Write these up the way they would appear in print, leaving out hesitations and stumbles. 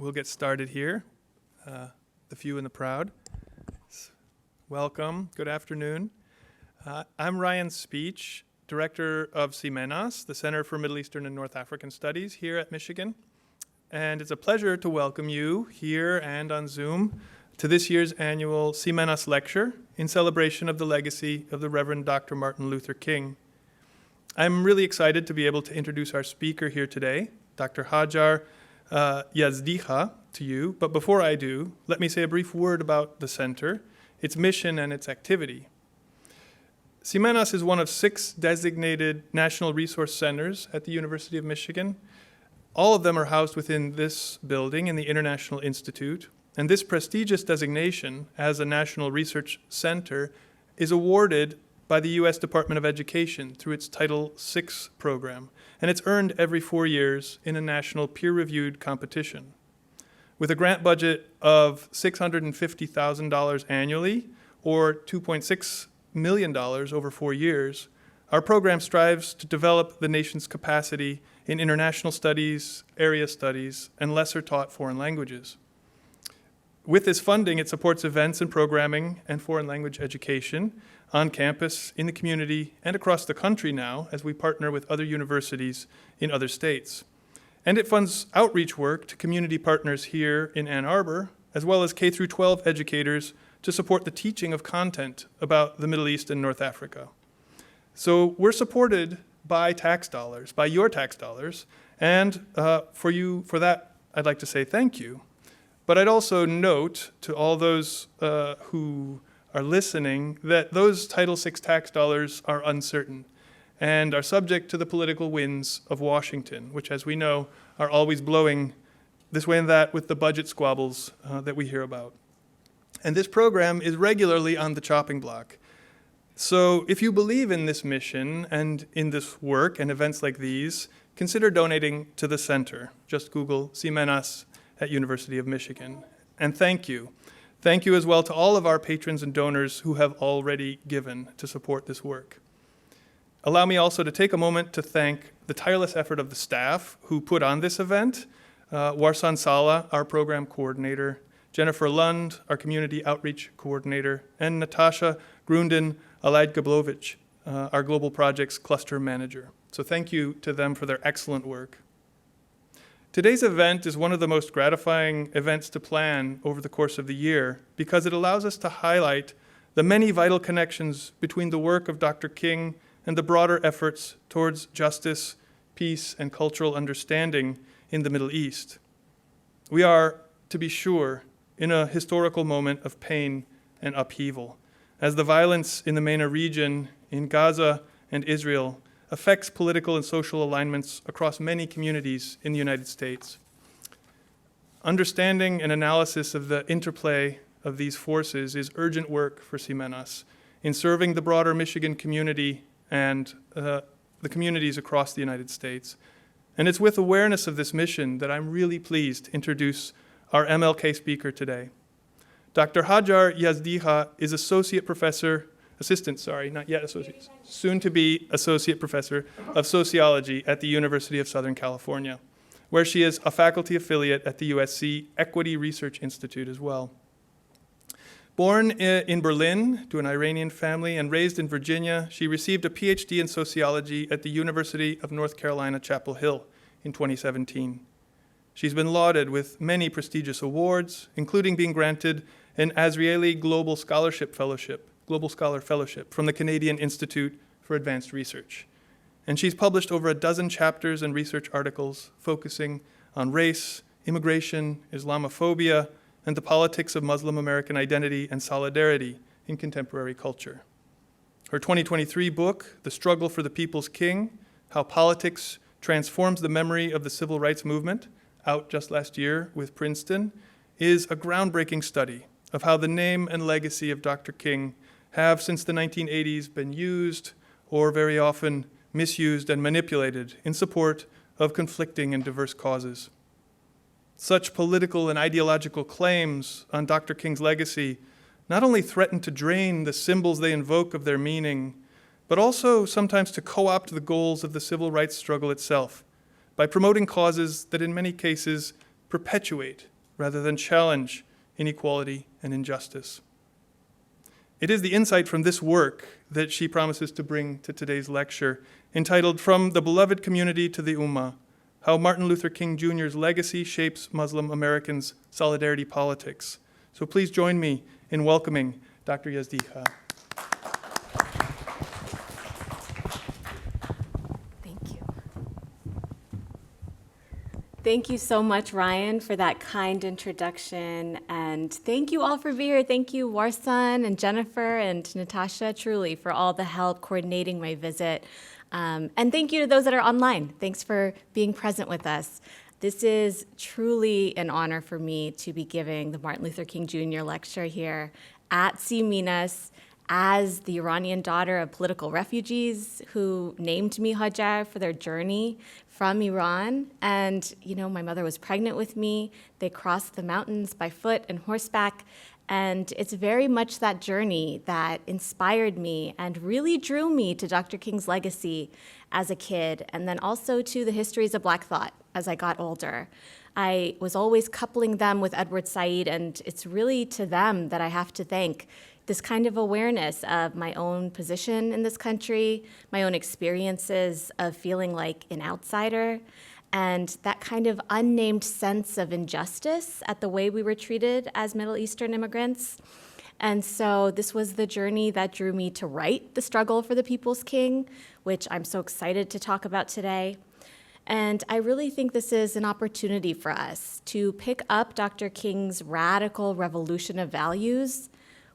we'll get started here. The few and the proud. Welcome. Good afternoon. I'm Ryan Speech, Director of CMENAS, the Center for Middle Eastern and North African Studies here at Michigan. And it's a pleasure to welcome you here and on Zoom to this year's annual CMENAS lecture in celebration of the legacy of the Reverend Dr. Martin Luther King. I'm really excited to be able to introduce our speaker here today, Dr. Hajar Yazdiha, to you. But before I do, let me say a brief word about the center, its mission, and its activity. CMENAS is one of 6 designated national resource centers at the University of Michigan. All of them are housed within this building in the International Institute. And this prestigious designation as a national research center is awarded by the U.S. Department of Education through its Title VI program. And it's earned every 4 years in a national peer-reviewed competition. With a grant budget of $650,000 annually, or $2.6 million over 4 years, our program strives to develop the nation's capacity in international studies, area studies, and lesser-taught foreign languages. With this funding, it supports events and programming and foreign language education on campus, in the community, and across the country now as we partner with other universities in other states. And it funds outreach work to community partners here in Ann Arbor, as well as K-12 educators to support the teaching of content about the Middle East and North Africa. So we're supported by tax dollars, by your tax dollars, and for that, I'd like to say thank you. But I'd also note to all those who are listening that those Title VI tax dollars are uncertain and are subject to the political winds of Washington, which, as we know, are always blowing this way and that with the budget squabbles that we hear about. And this program is regularly on the chopping block. So if you believe in this mission and in this work and events like these, consider donating to the center. Just Google CMENAS at University of Michigan. And thank you. Thank you as well to all of our patrons and donors who have already given to support this work. Allow me also to take a moment to thank the tireless effort of the staff who put on this event, Warsan Sala, our program coordinator, Jennifer Lund, our community outreach coordinator, and Natasha Grunden Alaid-Gablovich, our global projects cluster manager. So thank you to them for their excellent work. Today's event is one of the most gratifying events to plan over the course of the year because it allows us to highlight the many vital connections between the work of Dr. King and the broader efforts towards justice, peace, and cultural understanding in the Middle East. We are, to be sure, in a historical moment of pain and upheaval, as the violence in the MENA region, in Gaza and Israel, affects political and social alignments across many communities in the United States. Understanding and analysis of the interplay of these forces is urgent work for CMENAS in serving the broader Michigan community and the communities across the United States. And it's with awareness of this mission that I'm really pleased to introduce our MLK speaker today. Dr. Hajar Yazdiha is soon to be associate professor of sociology at the University of Southern California, where she is a faculty affiliate at the USC Equity Research Institute as well. Born in Berlin to an Iranian family and raised in Virginia, she received a PhD in sociology at the University of North Carolina, Chapel Hill in 2017. She's been lauded with many prestigious awards, including being granted an Azrieli Global Scholar Fellowship from the Canadian Institute for Advanced Research. And she's published over a dozen chapters and research articles focusing on race, immigration, Islamophobia, and the politics of Muslim American identity and solidarity in contemporary culture. Her 2023 book, The Struggle for the People's King, How Politics Transforms the Memory of the Civil Rights Movement, out just last year with Princeton, is a groundbreaking study of how the name and legacy of Dr. King have since the 1980s been used or very often misused and manipulated in support of conflicting and diverse causes. Such political and ideological claims on Dr. King's legacy not only threaten to drain the symbols they invoke of their meaning, but also sometimes to co-opt the goals of the civil rights struggle itself by promoting causes that in many cases perpetuate rather than challenge inequality and injustice. It is the insight from this work that she promises to bring to today's lecture, entitled From the Beloved Community to the Umma, How Martin Luther King Jr.'s Legacy Shapes Muslim Americans' Solidarity Politics. So please join me in welcoming Dr. Yazdiha. Thank you so much, Ryan, for that kind introduction. And thank you all for being here. Thank you, Warsan and Jennifer and Natasha, truly, for all the help coordinating my visit. And thank you to those that are online. Thanks for being present with us. This is truly an honor for me to be giving the Martin Luther King Jr. lecture here at CMENAS as the Iranian daughter of political refugees who named me Hajar for their journey from Iran. And, you know, my mother was pregnant with me. They crossed the mountains by foot and horseback. And it's very much that journey that inspired me and really drew me to Dr. King's legacy as a kid, and then also to the histories of Black thought as I got older. I was always coupling them with Edward Said, and it's really to them that I have to thank this kind of awareness of my own position in this country, my own experiences of feeling like an outsider, and that kind of unnamed sense of injustice at the way we were treated as Middle Eastern immigrants. And so this was the journey that drew me to write The Struggle for the People's King, which I'm so excited to talk about today. And I really think this is an opportunity for us to pick up Dr. King's radical revolution of values,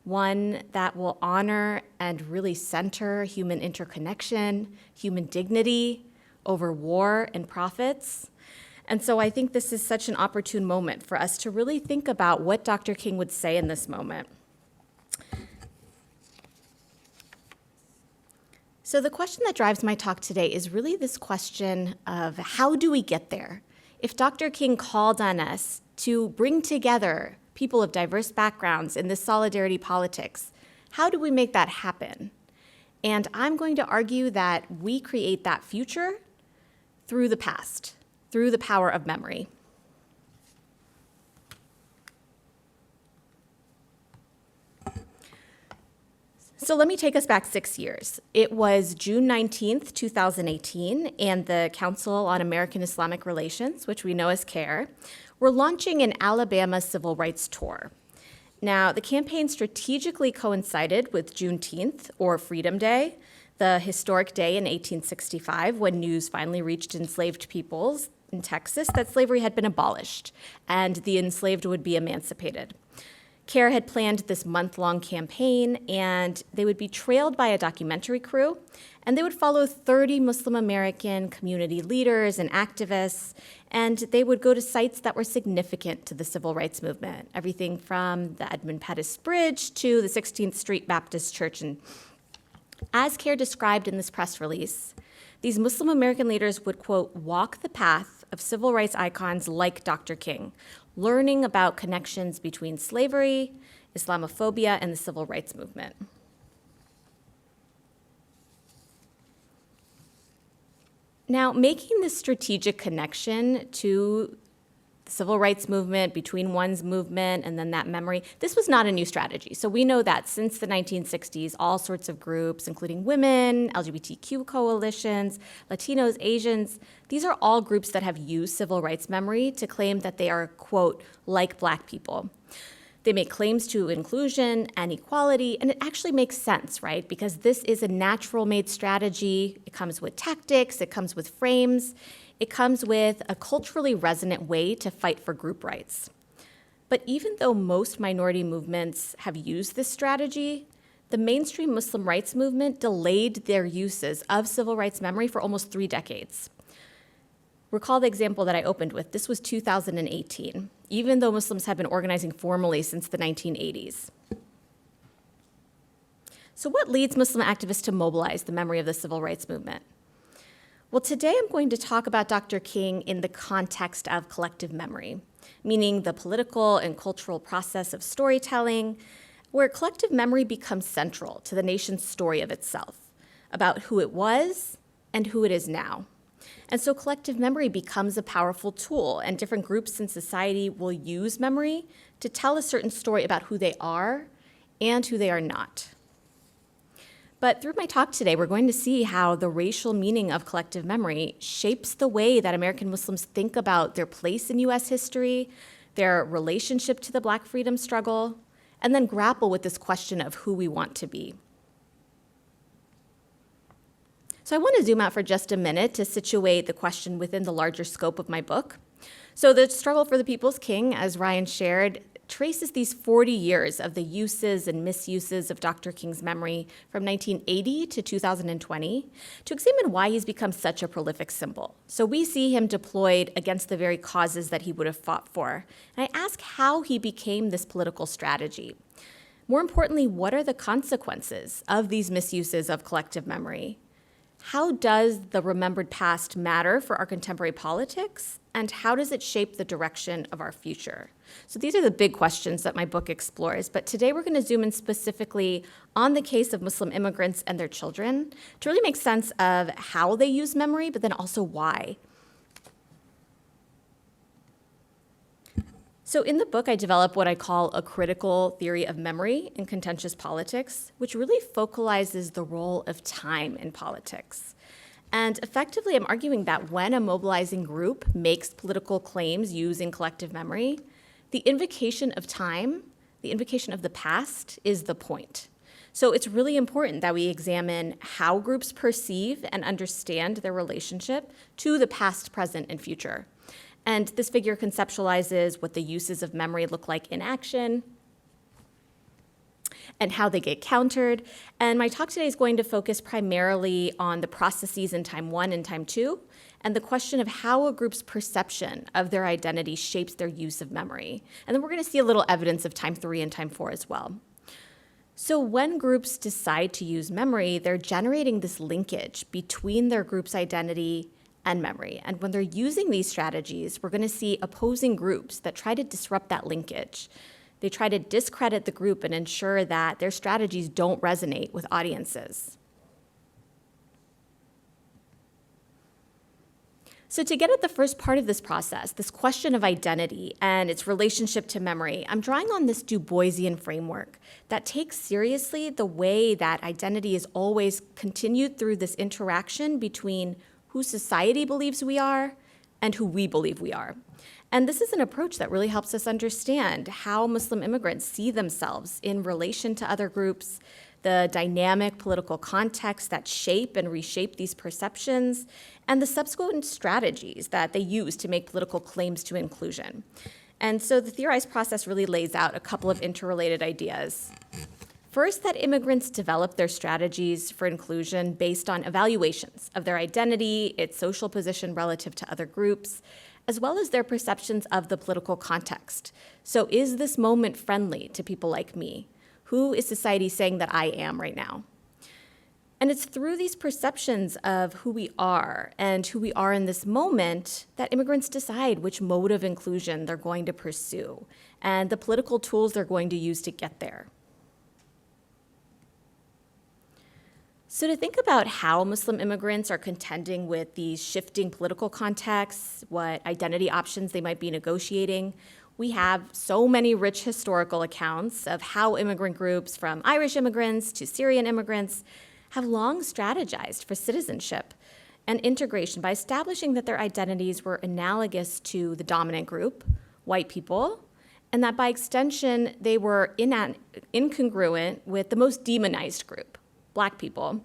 one that will honor and really center human interconnection, human dignity over war and profits. And so I think this is such an opportune moment for us to really think about what Dr. King would say in this moment. So the question that drives my talk today is really this question of how do we get there? If Dr. King called on us to bring together people of diverse backgrounds in this solidarity politics, how do we make that happen? And I'm going to argue that we create that future through the past, through the power of memory. So let me take us back 6 years. It was June 19th, 2018, and the Council on American Islamic Relations, which we know as CAIR, were launching an Alabama civil rights tour. Now, the campaign strategically coincided with Juneteenth, or Freedom Day, the historic day in 1865 when news finally reached enslaved peoples in Texas that slavery had been abolished and the enslaved would be emancipated. CAIR had planned this month-long campaign, and they would be trailed by a documentary crew, and they would follow 30 Muslim American community leaders and activists, and they would go to sites that were significant to the civil rights movement, everything from the Edmund Pettus Bridge to the 16th Street Baptist Church. And as CAIR described in this press release, these Muslim American leaders would, quote, walk the path of civil rights icons like Dr. King, learning about connections between slavery, Islamophobia, and the civil rights movement. Now, making this strategic connection to the civil rights movement, between one's movement and then that memory, this was not a new strategy. So we know that since the 1960s, all sorts of groups, including women, LGBTQ coalitions, Latinos, Asians, these are all groups that have used civil rights memory to claim that they are, quote, like Black people. They make claims to inclusion and equality, and it actually makes sense, right? Because this is a natural-made strategy. It comes with tactics, it comes with frames, it comes with a culturally resonant way to fight for group rights. But even though most minority movements have used this strategy, the mainstream Muslim rights movement delayed their uses of civil rights memory for almost 3 decades. Recall the example that I opened with. This was 2018, even though Muslims have been organizing formally since the 1980s. So what leads Muslim activists to mobilize the memory of the civil rights movement? Well, today I'm going to talk about Dr. King in the context of collective memory, meaning the political and cultural process of storytelling, where collective memory becomes central to the nation's story of itself, about who it was and who it is now. And so collective memory becomes a powerful tool, and different groups in society will use memory to tell a certain story about who they are and who they are not. But through my talk today, we're going to see how the racial meaning of collective memory shapes the way that American Muslims think about their place in US history, their relationship to the Black freedom struggle, and then grapple with this question of who we want to be. So I want to zoom out for just a minute to situate the question within the larger scope of my book. So the struggle for the People's King, as Ryan shared, traces these 40 years of the uses and misuses of Dr. King's memory from 1980 to 2020 to examine why he's become such a prolific symbol. So we see him deployed against the very causes that he would have fought for. And I ask how he became this political strategy. More importantly, what are the consequences of these misuses of collective memory? How does the remembered past matter for our contemporary politics? And how does it shape the direction of our future? So these are the big questions that my book explores, but today we're going to zoom in specifically on the case of Muslim immigrants and their children to really make sense of how they use memory, but then also why. So in the book, I develop what I call a critical theory of memory in contentious politics, which really focalizes the role of time in politics. And effectively, I'm arguing that when a mobilizing group makes political claims using collective memory, the invocation of time, the invocation of the past, is the point. So it's really important that we examine how groups perceive and understand their relationship to the past, present, and future. And this figure conceptualizes what the uses of memory look like in action, and how they get countered. And my talk today is going to focus primarily on the processes in time 1 and time 2, and the question of how a group's perception of their identity shapes their use of memory. And then we're going to see a little evidence of time 3 and time 4 as well. So when groups decide to use memory, they're generating this linkage between their group's identity and memory. And when they're using these strategies, we're going to see opposing groups that try to disrupt that linkage. They try to discredit the group and ensure that their strategies don't resonate with audiences. So to get at the first part of this process, this question of identity and its relationship to memory, I'm drawing on this Du Boisian framework that takes seriously the way that identity is always continued through this interaction between who society believes we are and who we believe we are. And this is an approach that really helps us understand how Muslim immigrants see themselves in relation to other groups, the dynamic political contexts that shape and reshape these perceptions, and the subsequent strategies that they use to make political claims to inclusion. And so the theorized process really lays out a couple of interrelated ideas. First, that immigrants develop their strategies for inclusion based on evaluations of their identity, its social position relative to other groups, as well as their perceptions of the political context. So is this moment friendly to people like me? Who is society saying that I am right now? And it's through these perceptions of who we are and who we are in this moment that immigrants decide which mode of inclusion they're going to pursue and the political tools they're going to use to get there. So to think about how Muslim immigrants are contending with these shifting political contexts, what identity options they might be negotiating, we have so many rich historical accounts of how immigrant groups, from Irish immigrants to Syrian immigrants, have long strategized for citizenship and integration by establishing that their identities were analogous to the dominant group, white people, and that by extension they were incongruent with the most demonized group, Black people.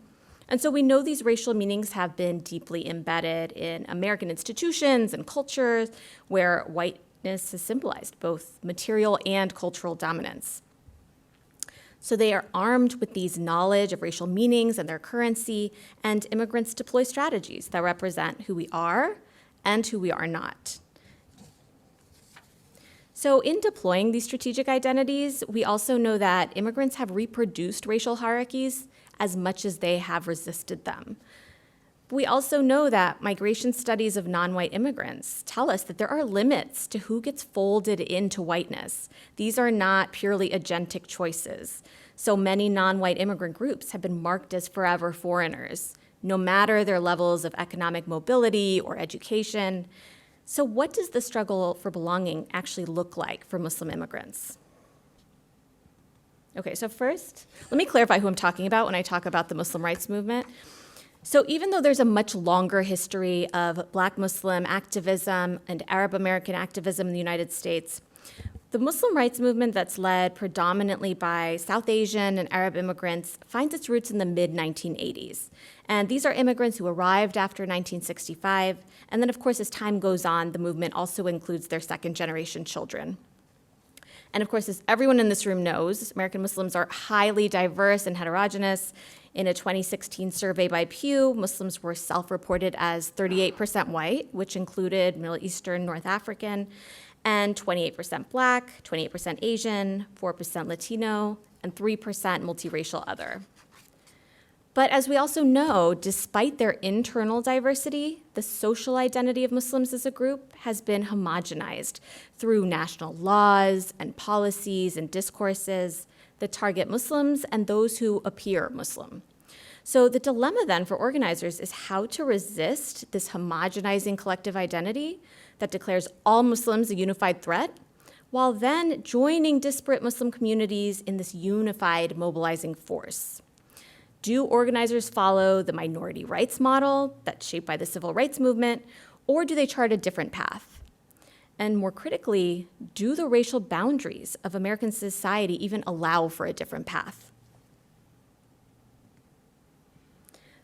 And so we know these racial meanings have been deeply embedded in American institutions and cultures where whiteness has symbolized both material and cultural dominance. So they are armed with these knowledge of racial meanings and their currency, and immigrants deploy strategies that represent who we are and who we are not. So in deploying these strategic identities, we also know that immigrants have reproduced racial hierarchies as much as they have resisted them. We also know that migration studies of non-white immigrants tell us that there are limits to who gets folded into whiteness. These are not purely agentic choices. So many non-white immigrant groups have been marked as forever foreigners, no matter their levels of economic mobility or education. So what does the struggle for belonging actually look like for Muslim immigrants? Okay, so first, let me clarify who I'm talking about when I talk about the Muslim rights movement. So even though there's a much longer history of Black Muslim activism and Arab American activism in the United States, the Muslim rights movement that's led predominantly by South Asian and Arab immigrants finds its roots in the mid-1980s. And these are immigrants who arrived after 1965. And then, of course, as time goes on, the movement also includes their second-generation children. And of course, as everyone in this room knows, American Muslims are highly diverse and heterogeneous. In a 2016 survey by Pew, Muslims were self-reported as 38% white, which included Middle Eastern, North African, and 28% Black, 28% Asian, 4% Latino, and 3% multiracial other. But as we also know, despite their internal diversity, the social identity of Muslims as a group has been homogenized through national laws and policies and discourses that target Muslims and those who appear Muslim. So the dilemma then for organizers is how to resist this homogenizing collective identity that declares all Muslims a unified threat, while then joining disparate Muslim communities in this unified mobilizing force. Do organizers follow the minority rights model that's shaped by the civil rights movement, or do they chart a different path? And more critically, do the racial boundaries of American society even allow for a different path?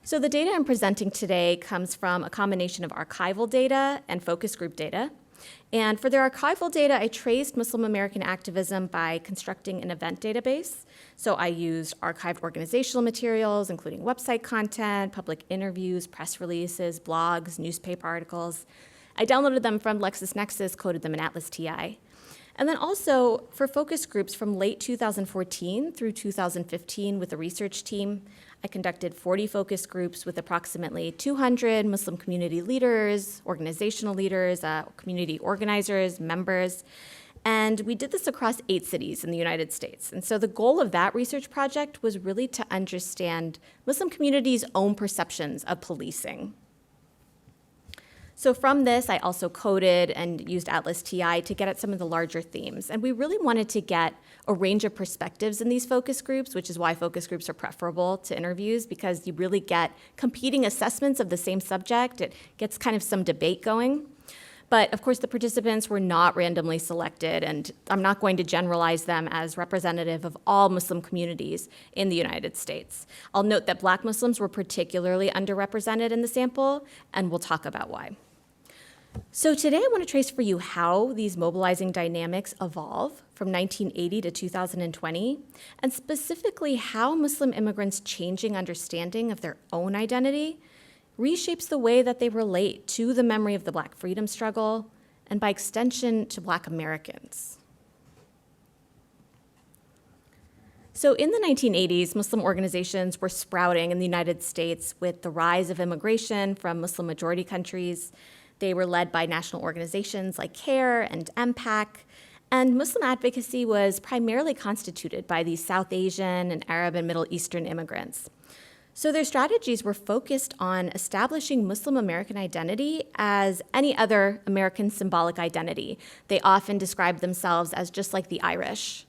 So the data I'm presenting today comes from a combination of archival data and focus group data. And for the archival data, I traced Muslim American activism by constructing an event database. So I used archived organizational materials, including website content, public interviews, press releases, blogs, newspaper articles. I downloaded them from LexisNexis, coded them in Atlas TI. And then also, for focus groups from late 2014 through 2015 with the research team, I conducted 40 focus groups with approximately 200 Muslim community leaders, organizational leaders, community organizers, members, and we did this across 8 cities in the United States. And so the goal of that research project was really to understand Muslim communities' own perceptions of policing. So from this, I also coded and used Atlas TI to get at some of the larger themes. And we really wanted to get a range of perspectives in these focus groups, which is why focus groups are preferable to interviews, because you really get competing assessments of the same subject. It gets kind of some debate going. But of course, the participants were not randomly selected, and I'm not going to generalize them as representative of all Muslim communities in the United States. I'll note that Black Muslims were particularly underrepresented in the sample, and we'll talk about why. So today I want to trace for you how these mobilizing dynamics evolve from 1980 to 2020, and specifically how Muslim immigrants' changing understanding of their own identity reshapes the way that they relate to the memory of the Black freedom struggle, and by extension to Black Americans. So in the 1980s, Muslim organizations were sprouting in the United States with the rise of immigration from Muslim majority countries. They were led by national organizations like CARE and MPAC, and Muslim advocacy was primarily constituted by these South Asian and Arab and Middle Eastern immigrants. So their strategies were focused on establishing Muslim American identity as any other American symbolic identity. They often described themselves as just like the Irish.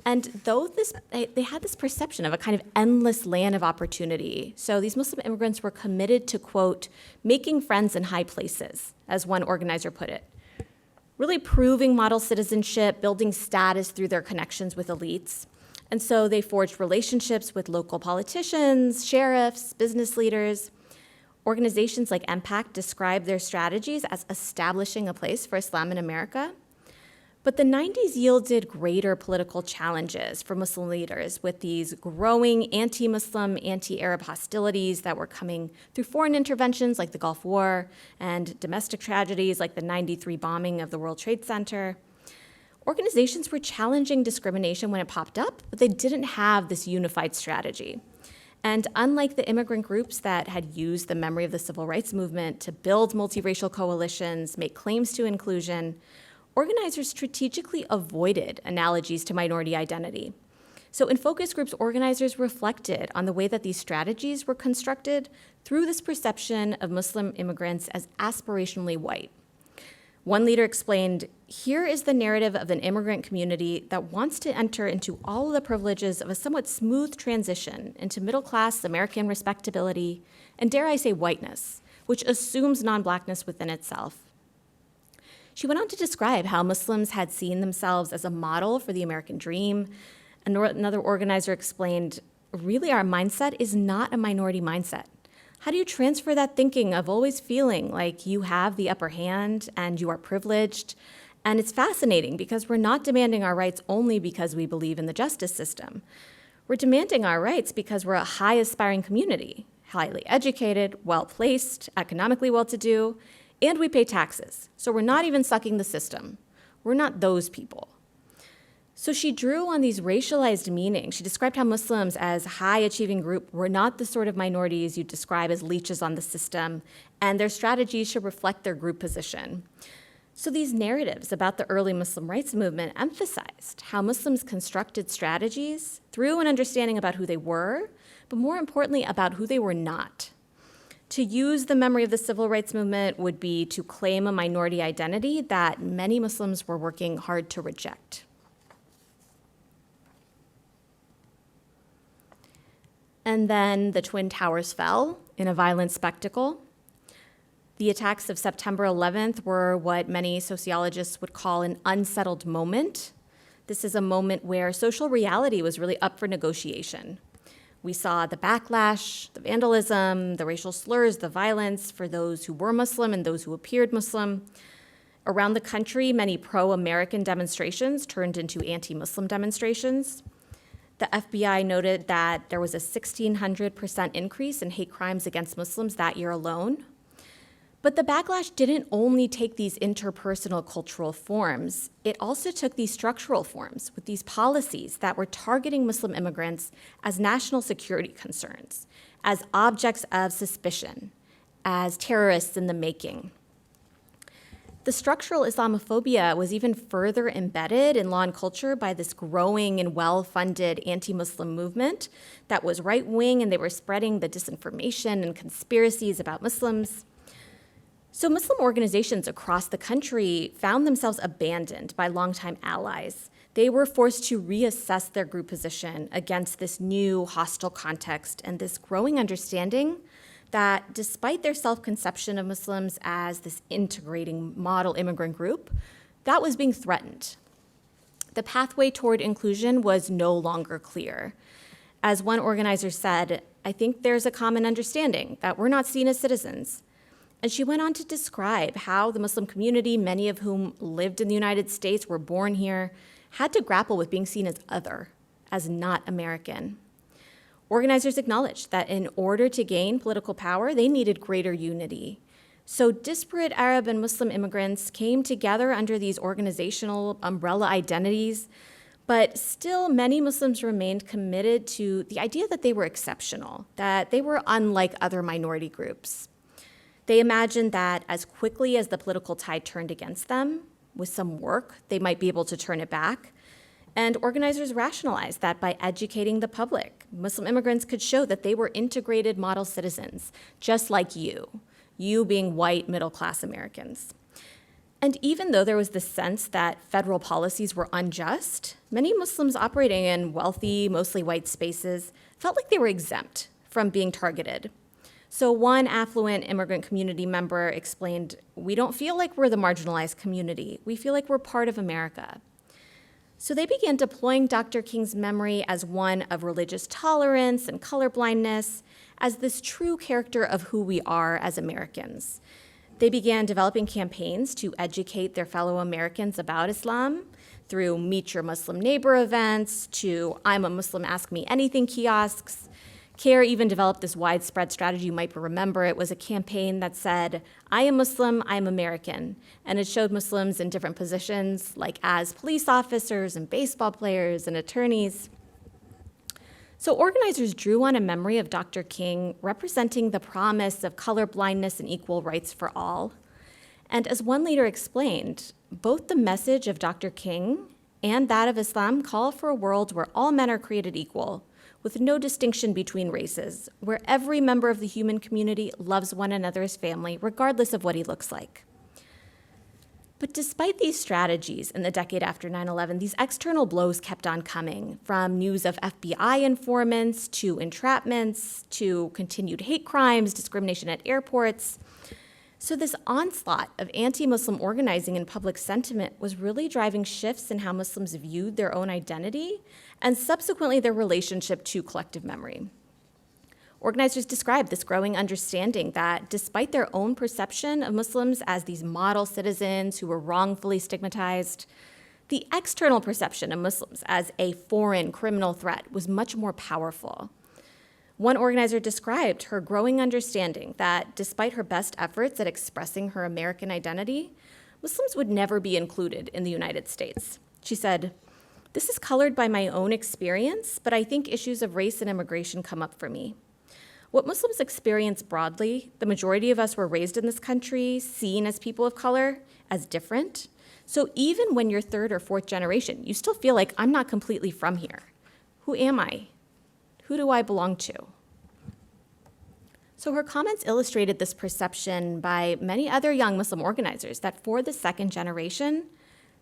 And though they had this perception of a kind of endless land of opportunity, so these Muslim immigrants were committed to, quote, making friends in high places, as one organizer put it, really proving model citizenship, building status through their connections with elites. And so they forged relationships with local politicians, sheriffs, business leaders. Organizations like MPAC describe their strategies as establishing a place for Islam in America. But the 90s yielded greater political challenges for Muslim leaders with these growing anti-Muslim, anti-Arab hostilities that were coming through foreign interventions like the Gulf War and domestic tragedies like the '93 bombing of the World Trade Center. Organizations were challenging discrimination when it popped up, but they didn't have this unified strategy. And unlike the immigrant groups that had used the memory of the civil rights movement to build multiracial coalitions, make claims to inclusion, organizers strategically avoided analogies to minority identity. So in focus groups, organizers reflected on the way that these strategies were constructed through this perception of Muslim immigrants as aspirationally white. One leader explained, "Here is the narrative of an immigrant community that wants to enter into all of the privileges of a somewhat smooth transition into middle-class American respectability, and dare I say whiteness, which assumes non-blackness within itself." She went on to describe how Muslims had seen themselves as a model for the American dream. Another organizer explained, "Really, our mindset is not a minority mindset. How do you transfer that thinking of always feeling like you have the upper hand and you are privileged?" And it's fascinating because we're not demanding our rights only because we believe in the justice system. We're demanding our rights because we're a high aspiring community, highly educated, well-placed, economically well-to-do, and we pay taxes. So we're not even sucking the system. We're not those people. So she drew on these racialized meanings. She described how Muslims as a high-achieving group were not the sort of minorities you'd describe as leeches on the system, and their strategies should reflect their group position. So these narratives about the early Muslim rights movement emphasized how Muslims constructed strategies through an understanding about who they were, but more importantly, about who they were not. To use the memory of the civil rights movement would be to claim a minority identity that many Muslims were working hard to reject. And then the Twin Towers fell in a violent spectacle. The attacks of September 11th were what many sociologists would call an unsettled moment. This is a moment where social reality was really up for negotiation. We saw the backlash, the vandalism, the racial slurs, the violence for those who were Muslim and those who appeared Muslim. Around the country, many pro-American demonstrations turned into anti-Muslim demonstrations. The FBI noted that there was a 1,600% increase in hate crimes against Muslims that year alone. But the backlash didn't only take these interpersonal cultural forms, it also took these structural forms with these policies that were targeting Muslim immigrants as national security concerns, as objects of suspicion, as terrorists in the making. The structural Islamophobia was even further embedded in law and culture by this growing and well-funded anti-Muslim movement that was right-wing, and they were spreading the disinformation and conspiracies about Muslims. So Muslim organizations across the country found themselves abandoned by longtime allies. They were forced to reassess their group position against this new hostile context and this growing understanding that despite their self-conception of Muslims as this integrating model immigrant group, that was being threatened. The pathway toward inclusion was no longer clear. As one organizer said, "I think there's a common understanding that we're not seen as citizens." And she went on to describe how the Muslim community, many of whom lived in the United States, were born here, had to grapple with being seen as other, as not American. Organizers acknowledged that in order to gain political power, they needed greater unity. So disparate Arab and Muslim immigrants came together under these organizational umbrella identities, but still many Muslims remained committed to the idea that they were exceptional, that they were unlike other minority groups. They imagined that as quickly as the political tide turned against them, with some work, they might be able to turn it back. And organizers rationalized that by educating the public, Muslim immigrants could show that they were integrated model citizens, just like you being white middle-class Americans. And even though there was this sense that federal policies were unjust, many Muslims operating in wealthy, mostly white spaces felt like they were exempt from being targeted. So one affluent immigrant community member explained, "We don't feel like we're the marginalized community. We feel like we're part of America." So they began deploying Dr. King's memory as one of religious tolerance and colorblindness as this true character of who we are as Americans. They began developing campaigns to educate their fellow Americans about Islam through Meet Your Muslim Neighbor events to I'm a Muslim, Ask Me Anything kiosks. CARE even developed this widespread strategy. You might remember it was a campaign that said, I am Muslim, I am American. And it showed Muslims in different positions, like as police officers and baseball players and attorneys. So organizers drew on a memory of Dr. King representing the promise of colorblindness and equal rights for all. And as one leader explained, both the message of Dr. King and that of Islam call for a world where all men are created equal, with no distinction between races, where every member of the human community loves one another as family, regardless of what he looks like. But despite these strategies in the decade after 9/11, these external blows kept on coming, from news of FBI informants to entrapments to continued hate crimes, discrimination at airports. So this onslaught of anti-Muslim organizing and public sentiment was really driving shifts in how Muslims viewed their own identity and subsequently their relationship to collective memory. Organizers described this growing understanding that despite their own perception of Muslims as these model citizens who were wrongfully stigmatized, the external perception of Muslims as a foreign criminal threat was much more powerful. One organizer described her growing understanding that despite her best efforts at expressing her American identity, Muslims would never be included in the United States. She said, "This is colored by my own experience, but I think issues of race and immigration come up for me. What Muslims experience broadly, the majority of us were raised in this country, seen as people of color, as different. So even when you're third or fourth generation, you still feel like I'm not completely from here. Who am I? Who do I belong to?" So her comments illustrated this perception by many other young Muslim organizers that for the second generation,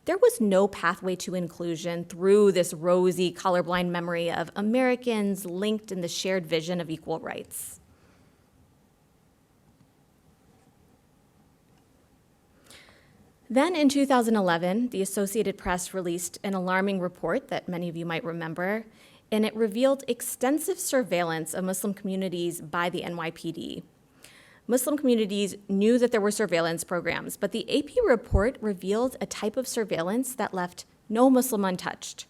there was no pathway to inclusion through this rosy, colorblind memory of Americans linked in the shared vision of equal rights. Then in 2011, the Associated Press released an alarming report that many of you might remember, and it revealed extensive surveillance of Muslim communities by the NYPD. Muslim communities knew that there were surveillance programs, but the AP report revealed a type of surveillance that left no Muslim untouched.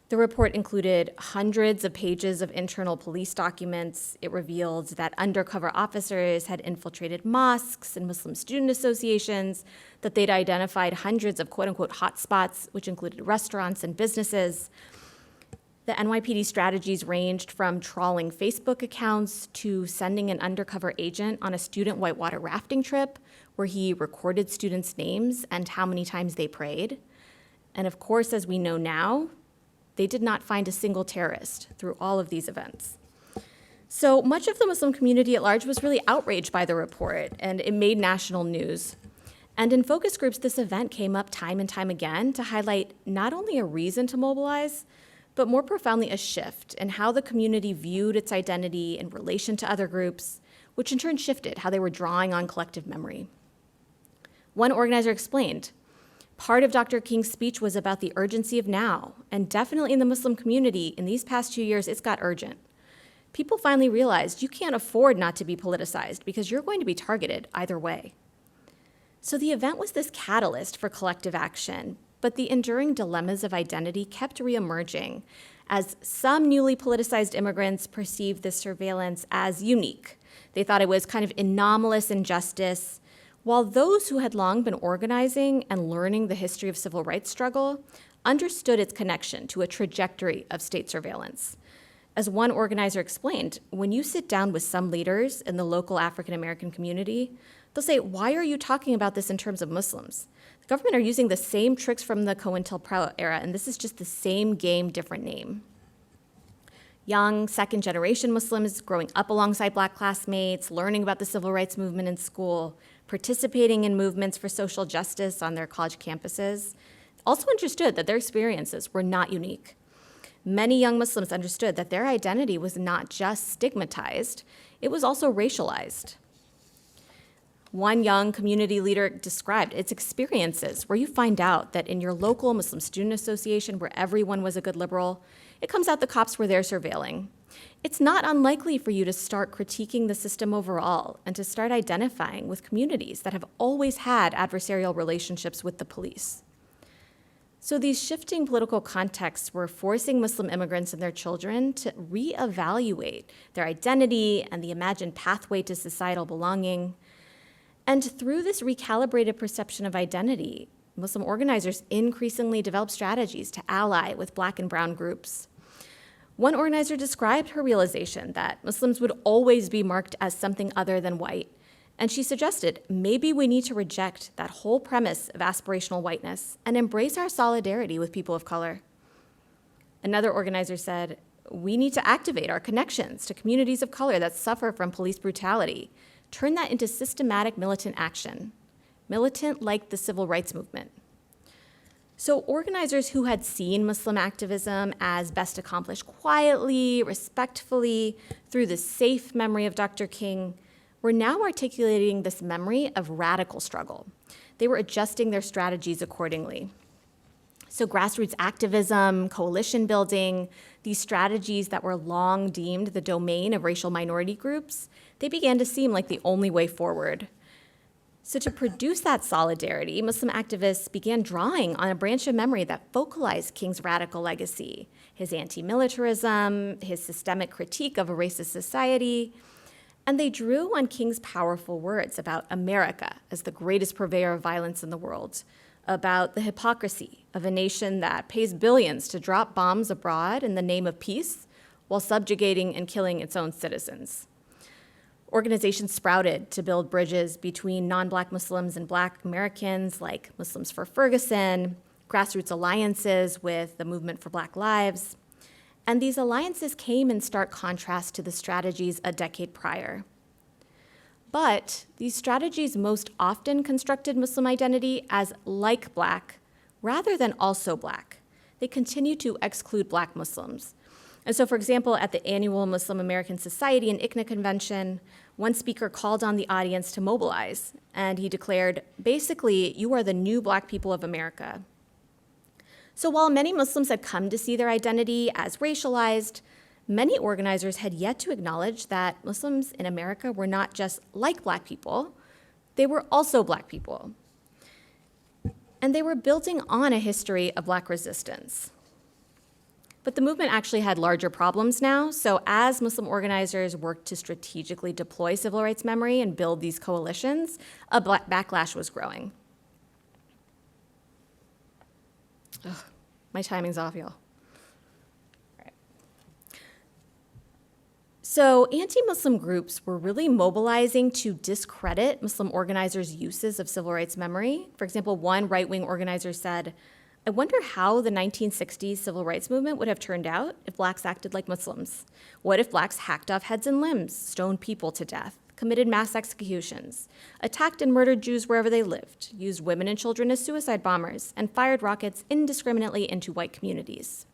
The report included hundreds of pages of internal police documents. It revealed that undercover officers had infiltrated mosques and Muslim student associations, that they'd identified hundreds of quote-unquote hotspots, which included restaurants and businesses. The NYPD strategies ranged from trawling Facebook accounts to sending an undercover agent on a student whitewater rafting trip where he recorded students' names and how many times they prayed. And of course, as we know now, they did not find a single terrorist through all of these events. So much of the Muslim community at large was really outraged by the report, and it made national news. And in focus groups, this event came up time and time again to highlight not only a reason to mobilize, but more profoundly a shift in how the community viewed its identity in relation to other groups, which in turn shifted how they were drawing on collective memory. One organizer explained, "Part of Dr. King's speech was about the urgency of now, and definitely in the Muslim community, in these past 2 years, it's got urgent. People finally realized you can't afford not to be politicized because you're going to be targeted either way." So the event was this catalyst for collective action, but the enduring dilemmas of identity kept reemerging as some newly politicized immigrants perceived this surveillance as unique. They thought it was kind of anomalous injustice, while those who had long been organizing and learning the history of civil rights struggle understood its connection to a trajectory of state surveillance. As one organizer explained, when you sit down with some leaders in the local African American community, they'll say, "Why are you talking about this in terms of Muslims? The government are using the same tricks from the COINTELPRO era, and this is just the same game, different name." Young, second-generation Muslims growing up alongside Black classmates, learning about the civil rights movement in school, participating in movements for social justice on their college campuses, also understood that their experiences were not unique. Many young Muslims understood that their identity was not just stigmatized, it was also racialized. One young community leader described its experiences where you find out that in your local Muslim student association where everyone was a good liberal, it comes out the cops were there surveilling. It's not unlikely for you to start critiquing the system overall and to start identifying with communities that have always had adversarial relationships with the police. So these shifting political contexts were forcing Muslim immigrants and their children to reevaluate their identity and the imagined pathway to societal belonging. And through this recalibrated perception of identity, Muslim organizers increasingly developed strategies to ally with Black and brown groups. One organizer described her realization that Muslims would always be marked as something other than white, And she suggested maybe we need to reject that whole premise of aspirational whiteness and embrace our solidarity with people of color. Another organizer said, we need to activate our connections to communities of color that suffer from police brutality, turn that into systematic militant action, militant like the civil rights movement. So organizers who had seen Muslim activism as best accomplished quietly, respectfully, through the safe memory of Dr. King, were now articulating this memory of radical struggle. They were adjusting their strategies accordingly. So grassroots activism, coalition building, these strategies that were long deemed the domain of racial minority groups, they began to seem like the only way forward. So to produce that solidarity, Muslim activists began drawing on a branch of memory that focalized King's radical legacy, his anti-militarism, his systemic critique of a racist society, and they drew on King's powerful words about America as the greatest purveyor of violence in the world, about the hypocrisy of a nation that pays billions to drop bombs abroad in the name of peace while subjugating and killing its own citizens. Organizations sprouted to build bridges between non-Black Muslims and Black Americans, like Muslims for Ferguson, grassroots alliances with the Movement for Black Lives. And these alliances came in stark contrast to the strategies a decade prior. But these strategies most often constructed Muslim identity as like Black rather than also Black. They continue to exclude Black Muslims. And so, for example, at the annual Muslim American Society and ICNA convention, one speaker called on the audience to mobilize, and he declared, basically, you are the new Black people of America. So while many Muslims had come to see their identity as racialized, many organizers had yet to acknowledge that Muslims in America were not just like Black people, they were also Black people. And they were building on a history of Black resistance. But the movement actually had larger problems now, so as Muslim organizers worked to strategically deploy civil rights memory and build these coalitions, a backlash was growing. Ugh, my timing's off, y'all. All right. So anti-Muslim groups were really mobilizing to discredit Muslim organizers' uses of civil rights memory. For example, one right-wing organizer said, I wonder how the 1960s civil rights movement would have turned out if Blacks acted like Muslims. What if Blacks hacked off heads and limbs, stoned people to death, committed mass executions, attacked and murdered Jews wherever they lived, used women and children as suicide bombers, and fired rockets indiscriminately into white communities?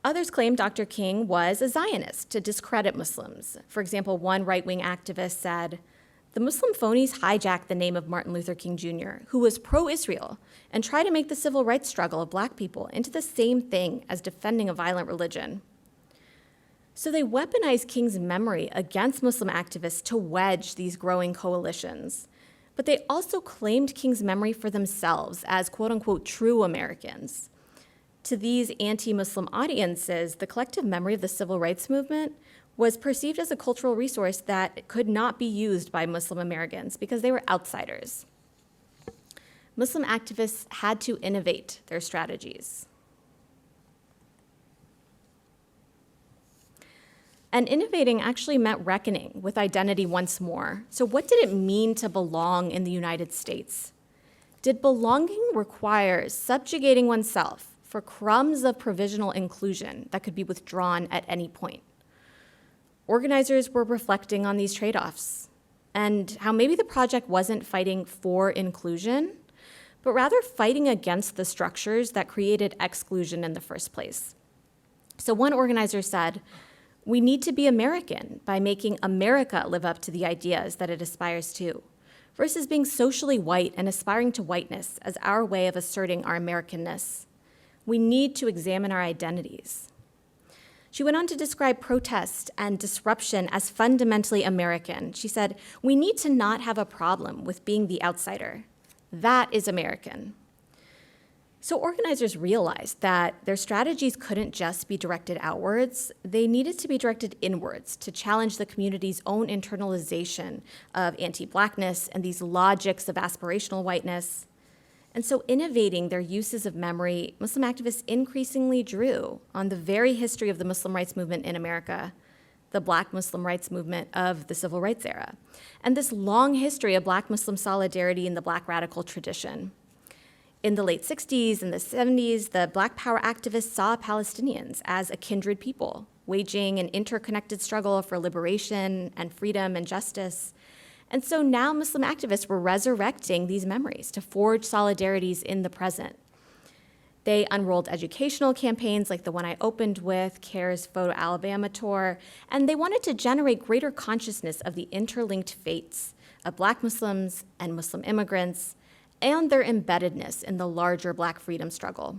Others claimed Dr. King was a Zionist to discredit Muslims. For example, one right-wing activist said, the Muslim phonies hijacked the name of Martin Luther King Jr., who was pro-Israel, and tried to make the civil rights struggle of Black people into the same thing as defending a violent religion. So they weaponized King's memory against Muslim activists to wedge these growing coalitions. But they also claimed King's memory for themselves as quote-unquote true Americans. To these anti-Muslim audiences, the collective memory of the civil rights movement was perceived as a cultural resource that could not be used by Muslim Americans because they were outsiders. Muslim activists had to innovate their strategies. And innovating actually meant reckoning with identity once more. So what did it mean to belong in the United States? Did belonging require subjugating oneself for crumbs of provisional inclusion that could be withdrawn at any point? Organizers were reflecting on these trade-offs and how maybe the project wasn't fighting for inclusion, but rather fighting against the structures that created exclusion in the first place. So one organizer said, we need to be American by making America live up to the ideas that it aspires to, versus being socially white and aspiring to whiteness as our way of asserting our Americanness. We need to examine our identities. She went on to describe protest and disruption as fundamentally American. She said, we need to not have a problem with being the outsider. That is American. So organizers realized that their strategies couldn't just be directed outwards. They needed to be directed inwards to challenge the community's own internalization of anti-Blackness and these logics of aspirational whiteness. And so innovating their uses of memory, Muslim activists increasingly drew on the very history of the Muslim rights movement in America, the Black Muslim rights movement of the civil rights era, and this long history of Black Muslim solidarity in the Black radical tradition. In the late 60s and the 70s, the Black power activists saw Palestinians as a kindred people, waging an interconnected struggle for liberation and freedom and justice. And so now Muslim activists were resurrecting these memories to forge solidarities in the present. They unrolled educational campaigns like the one I opened with, CARE's Photo Alabama Tour, and they wanted to generate greater consciousness of the interlinked fates of Black Muslims and Muslim immigrants and their embeddedness in the larger Black freedom struggle.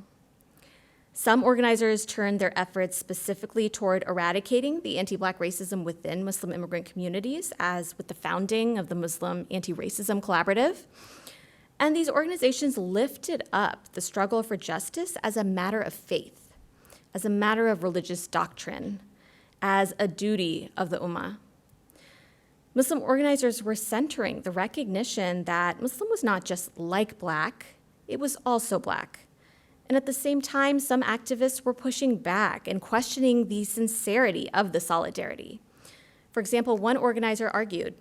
Some organizers turned their efforts specifically toward eradicating the anti-Black racism within Muslim immigrant communities, as with the founding of the Muslim Anti-Racism Collaborative. And these organizations lifted up the struggle for justice as a matter of faith, as a matter of religious doctrine, as a duty of the Umma. Muslim organizers were centering the recognition that Muslim was not just like Black, it was also Black. And at the same time, some activists were pushing back and questioning the sincerity of the solidarity. For example, one organizer argued,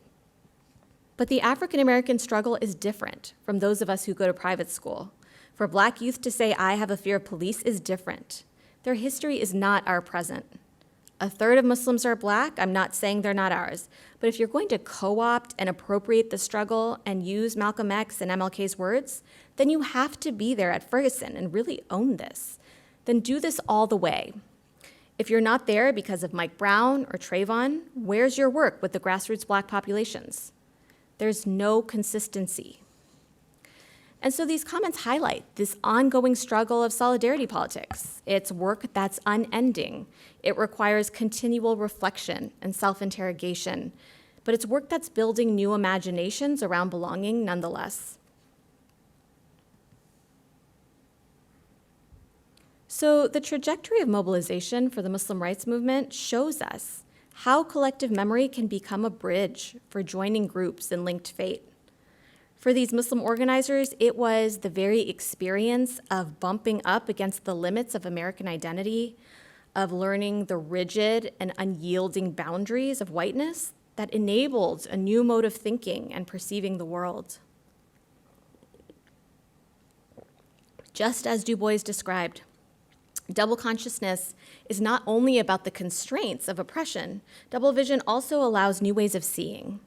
but the African American struggle is different from those of us who go to private school. For Black youth to say, I have a fear of police is different. Their history is not our present. A third of Muslims are Black. I'm not saying they're not ours. But if you're going to co-opt and appropriate the struggle and use Malcolm X and MLK's words, then you have to be there at Ferguson and really own this. Then do this all the way. If you're not there because of Mike Brown or Trayvon, where's your work with the grassroots Black populations? There's no consistency. And so these comments highlight this ongoing struggle of solidarity politics. It's work that's unending. It requires continual reflection and self-interrogation, but it's work that's building new imaginations around belonging nonetheless. So the trajectory of mobilization for the Muslim rights movement shows us how collective memory can become a bridge for joining groups in linked fate. For these Muslim organizers, it was the very experience of bumping up against the limits of American identity, of learning the rigid and unyielding boundaries of whiteness that enabled a new mode of thinking and perceiving the world. Just as Du Bois described, double consciousness is not only about the constraints of oppression, double vision also allows new ways of seeing.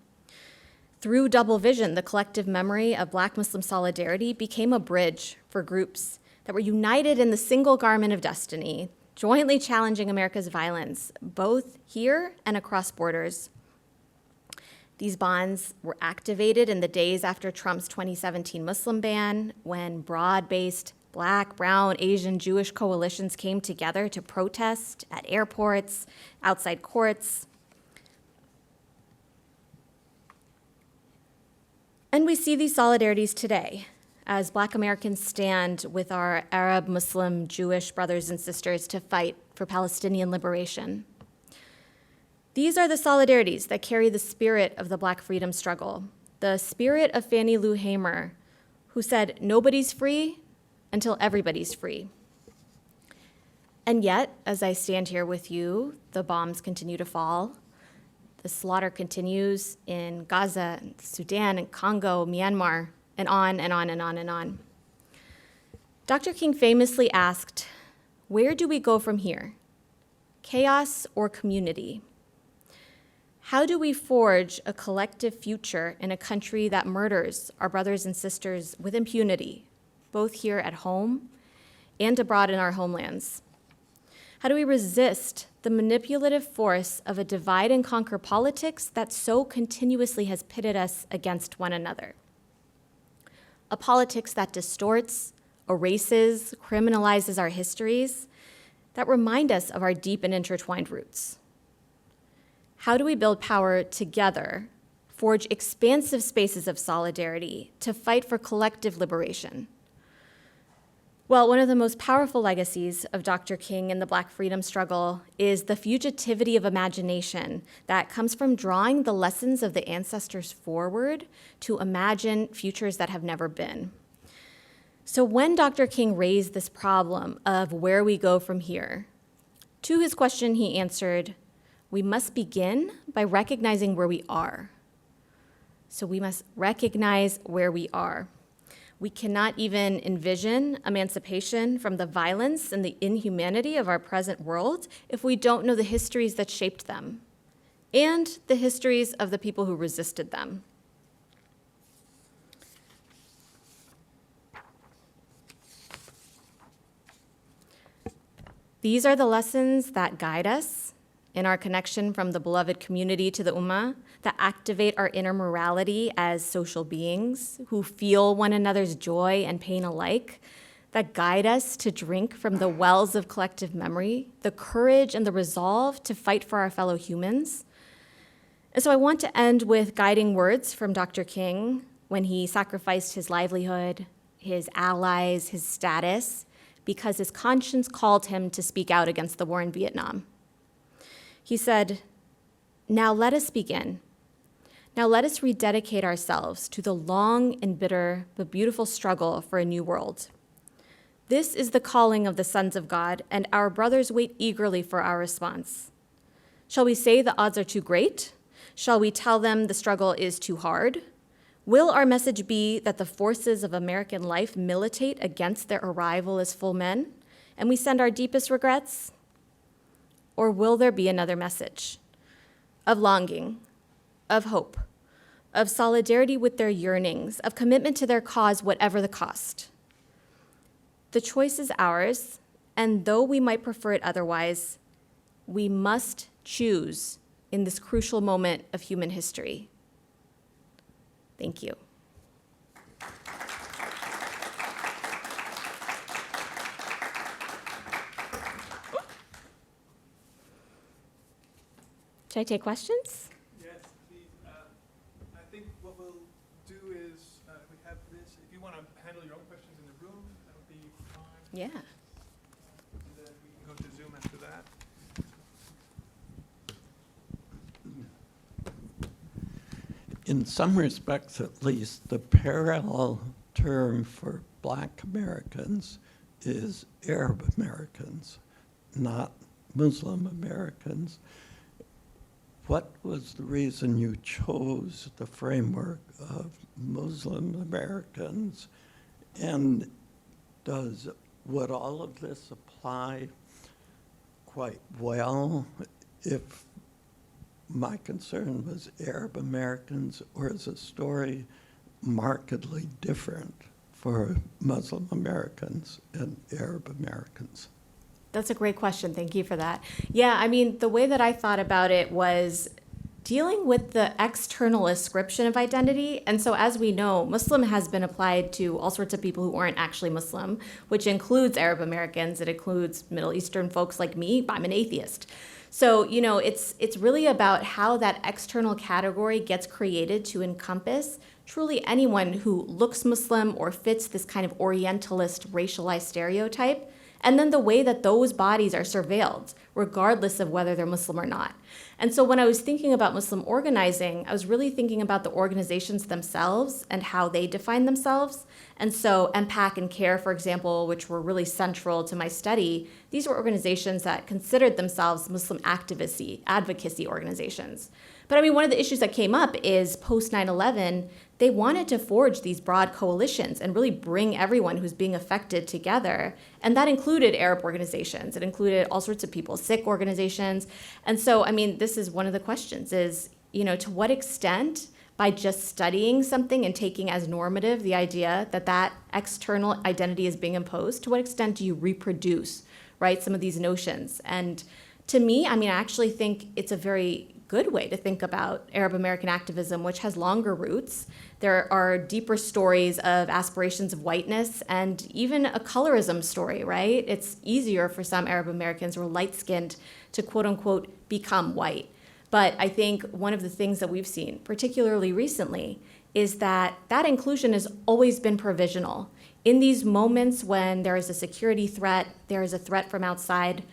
Through double vision, the collective memory of Black Muslim solidarity became a bridge for groups that were united in the single garment of destiny, jointly challenging America's violence, both here and across borders. These bonds were activated in the days after Trump's 2017 Muslim ban, when broad-based Black, brown, Asian, Jewish coalitions came together to protest at airports, outside courts. And we see these solidarities today as Black Americans stand with our Arab, Muslim, Jewish brothers and sisters to fight for Palestinian liberation. These are the solidarities that carry the spirit of the Black freedom struggle, the spirit of Fannie Lou Hamer, who said, nobody's free until everybody's free. And yet, as I stand here with you, the bombs continue to fall. The slaughter continues in Gaza, Sudan, and Congo, Myanmar, and on and on and on and on. Dr. King famously asked, where do we go from here? Chaos or community? How do we forge a collective future in a country that murders our brothers and sisters with impunity, both here at home and abroad in our homelands? How do we resist the manipulative force of a divide and conquer politics that so continuously has pitted us against one another? A politics that distorts, erases, criminalizes our histories, that remind us of our deep and intertwined roots. How do we build power together, forge expansive spaces of solidarity to fight for collective liberation? Well, one of the most powerful legacies of Dr. King in the Black freedom struggle is the fugitivity of imagination that comes from drawing the lessons of the ancestors forward to imagine futures that have never been. So when Dr. King raised this problem of where we go from here, to his question he answered, we must begin by recognizing where we are. So we must recognize where we are. We cannot even envision emancipation from the violence and the inhumanity of our present world if we don't know the histories that shaped them and the histories of the people who resisted them. These are the lessons that guide us in our connection from the beloved community to the Umma, that activate our inner morality as social beings who feel one another's joy and pain alike, that guide us to drink from the wells of collective memory, the courage and the resolve to fight for our fellow humans. And so I want to end with guiding words from Dr. King when he sacrificed his livelihood, his allies, his status, because his conscience called him to speak out against the war in Vietnam. He said, "Now let us begin. Now let us rededicate ourselves to the long and bitter but beautiful struggle for a new world. This is the calling of the sons of God, and our brothers wait eagerly for our response. Shall we say the odds are too great? Shall we tell them the struggle is too hard? Will our message be that the forces of American life militate against their arrival as full men, and we send our deepest regrets? Or will there be another message of longing, of hope, of solidarity with their yearnings, of commitment to their cause, whatever the cost? The choice is ours, and though we might prefer it otherwise, we must choose in this crucial moment of human history." Thank you. Should I take questions? Yes, please. I think what we'll do is we have this. If you want to handle your own questions in the room, that'll be fine. Yeah. And then we can go to Zoom after that. In some respects, at least, the parallel term for Black Americans is Arab Americans, not Muslim Americans. What was the reason you chose the framework of Muslim Americans? And would all of this apply quite well if my concern was Arab Americans, or is the story markedly different for Muslim Americans and Arab Americans? That's a great question. Thank you for that. Yeah, I mean, the way that I thought about it was dealing with the external ascription of identity. And so as we know, Muslim has been applied to all sorts of people who aren't actually Muslim, which includes Arab Americans. It includes Middle Eastern folks like me. I'm an atheist. So, you know, it's really about how that external category gets created to encompass truly anyone who looks Muslim or fits this kind of Orientalist racialized stereotype, and then the way that those bodies are surveilled, regardless of whether they're Muslim or not. And so when I was thinking about Muslim organizing, I was really thinking about the organizations themselves and how they define themselves. And so MPAC and CARE, for example, which were really central to my study, these were organizations that considered themselves Muslim advocacy organizations. But I mean, one of the issues that came up is post 9/11, they wanted to forge these broad coalitions and really bring everyone who's being affected together. And that included Arab organizations. It included all sorts of people, Sikh organizations. And so, I mean, this is one of the questions is, you know, to what extent by just studying something and taking as normative the idea that that external identity is being imposed, to what extent do you reproduce, right, some of these notions? And to me, I mean, I actually think it's a very good way to think about Arab American activism, which has longer roots. There are deeper stories of aspirations of whiteness and even a colorism story, right? It's easier for some Arab Americans who are light-skinned to quote unquote become white. But I think one of the things that we've seen, particularly recently, is that that inclusion has always been provisional. In these moments when there is a security threat, there is a threat from outside,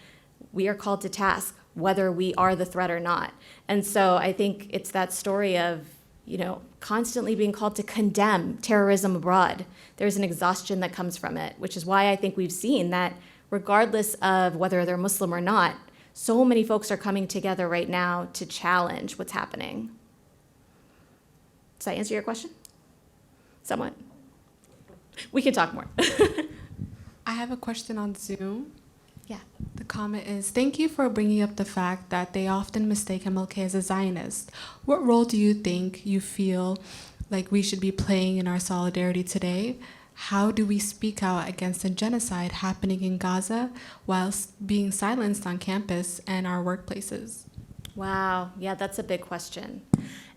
we are called to task whether we are the threat or not. And so I think it's that story of, you know, constantly being called to condemn terrorism abroad. There's an exhaustion that comes from it, which is why I think we've seen that regardless of whether they're Muslim or not, so many folks are coming together right now to challenge what's happening. Does that answer your question? Somewhat. We can talk more. I have a question on Zoom. Yeah. The comment is, thank you for bringing up the fact that they often mistake MLK as a Zionist. What role do you think you feel like we should be playing in our solidarity today? How do we speak out against the genocide happening in Gaza whilst being silenced on campus and our workplaces? Wow. Yeah, that's a big question.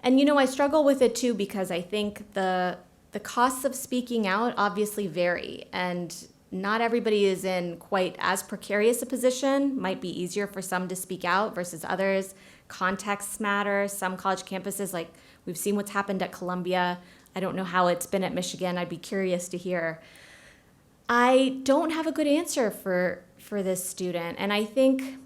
And I struggle with it too, because I think the costs of speaking out obviously vary, and not everybody is in quite as precarious a position. Might be easier for some to speak out versus others. Contexts matter. Some college campuses, like we've seen what's happened at Columbia. I don't know how it's been at Michigan. I'd be curious to hear. I don't have a good answer for this student. And I think,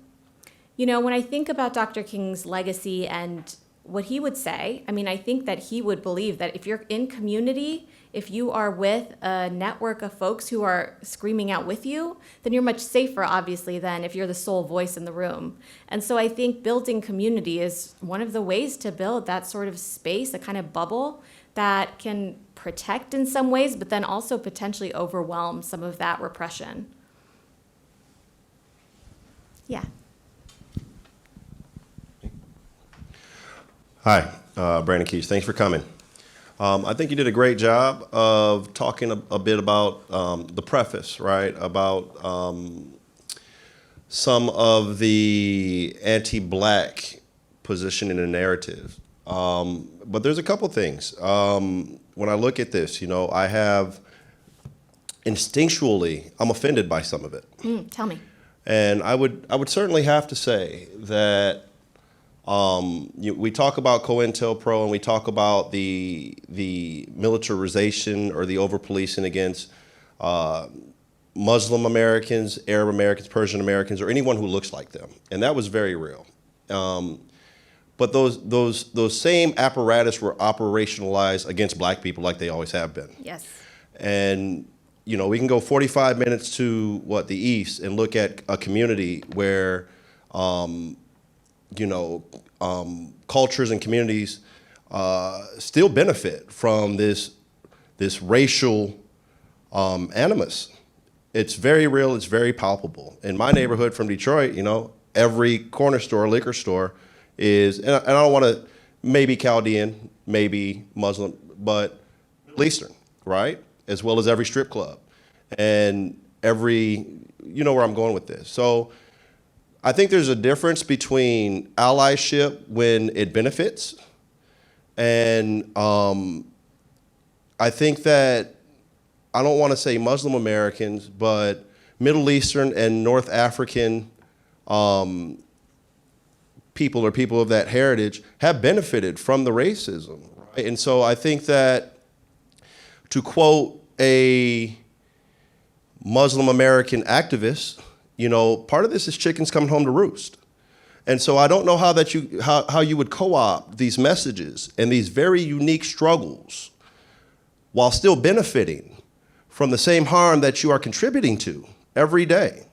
when I think about Dr. King's legacy and what he would say, I think that he would believe that if you're in community, if you are with a network of folks who are screaming out with you, then you're much safer, obviously, than if you're the sole voice in the room. And so I think building community is one of the ways to build that sort of space, a kind of bubble that can protect in some ways, but then also potentially overwhelm some of that repression. Yeah. Hi, Brandon Keys. Thanks for coming. I think you did a great job of talking a bit about the preface, right? About some of the anti-Black position in the narrative. But there's a couple things. When I look at this, I have instinctually, I'm offended by some of it. Tell me. And I would certainly have to say that we talk about COINTELPRO and we talk about the militarization or the over-policing against Muslim Americans, Arab Americans, Persian Americans, or anyone who looks like them, and that was very real. But those same apparatus were operationalized against Black people like they always have been. Yes. And we can go 45 minutes to the East and look at a community where cultures and communities still benefit from this racial animus. It's very real. It's very palpable. In my neighborhood from Detroit, every corner store, liquor store is, and I don't want to, maybe Chaldean, maybe Muslim, but Middle Eastern, right? As well as every strip club and every, where I'm going with this. So I think there's a difference between allyship when it benefits, and I think that, I don't want to say Muslim Americans, but Middle Eastern and North African people or people of that heritage have benefited from the racism, right? And so I think that, to quote a Muslim American activist, part of this is chickens coming home to roost. And so I don't know how you would co-opt these messages and these very unique struggles while still benefiting from the same harm that you are contributing to every day.